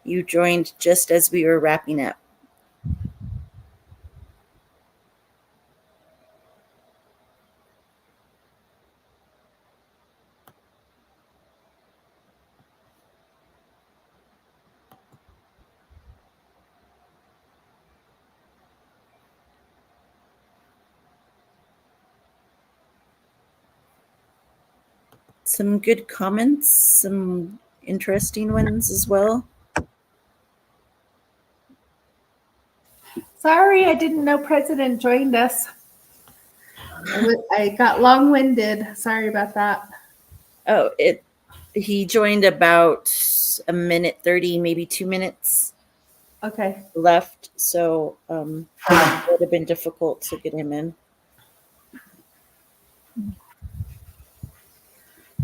You joined just as we were wrapping up. Some good comments, some interesting ones as well. Sorry, I didn't know President joined us. I got long-winded. Sorry about that. Oh, he joined about a minute 30, maybe 2 minutes Okay. left. So it would have been difficult to get him in.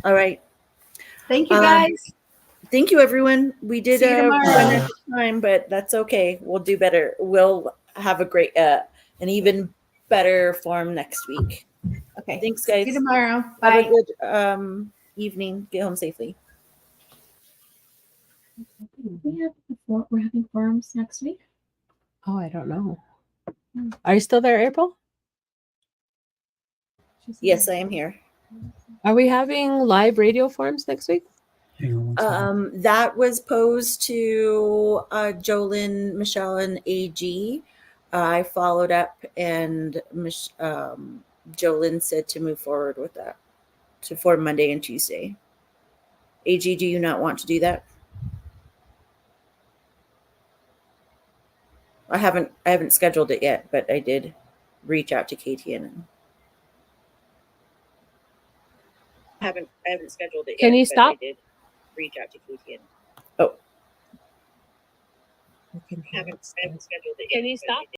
All right. Thank you, guys. Thank you, everyone. We did See you run tomorrow. out of time, but that's okay. We'll do better. We'll have a great, an even better form next week. Okay. Thanks, guys. See you tomorrow. Have Bye. a good evening. Get home safely. We're having forums next week. Oh, I don't know. Are you still there, April? Yes, I am here. Are we having live radio forums next week? That was posed to Jolyn, Michelle, and AG. I followed up, and Jolyn said to move forward with that for Monday and Tuesday. AG, do you not want to do that? I haven't scheduled it yet, but I did reach out to KTN. I haven't scheduled it yet. Can you stop? I did reach out to KTN. Oh. We can I haven't scheduled it yet. Can you stop?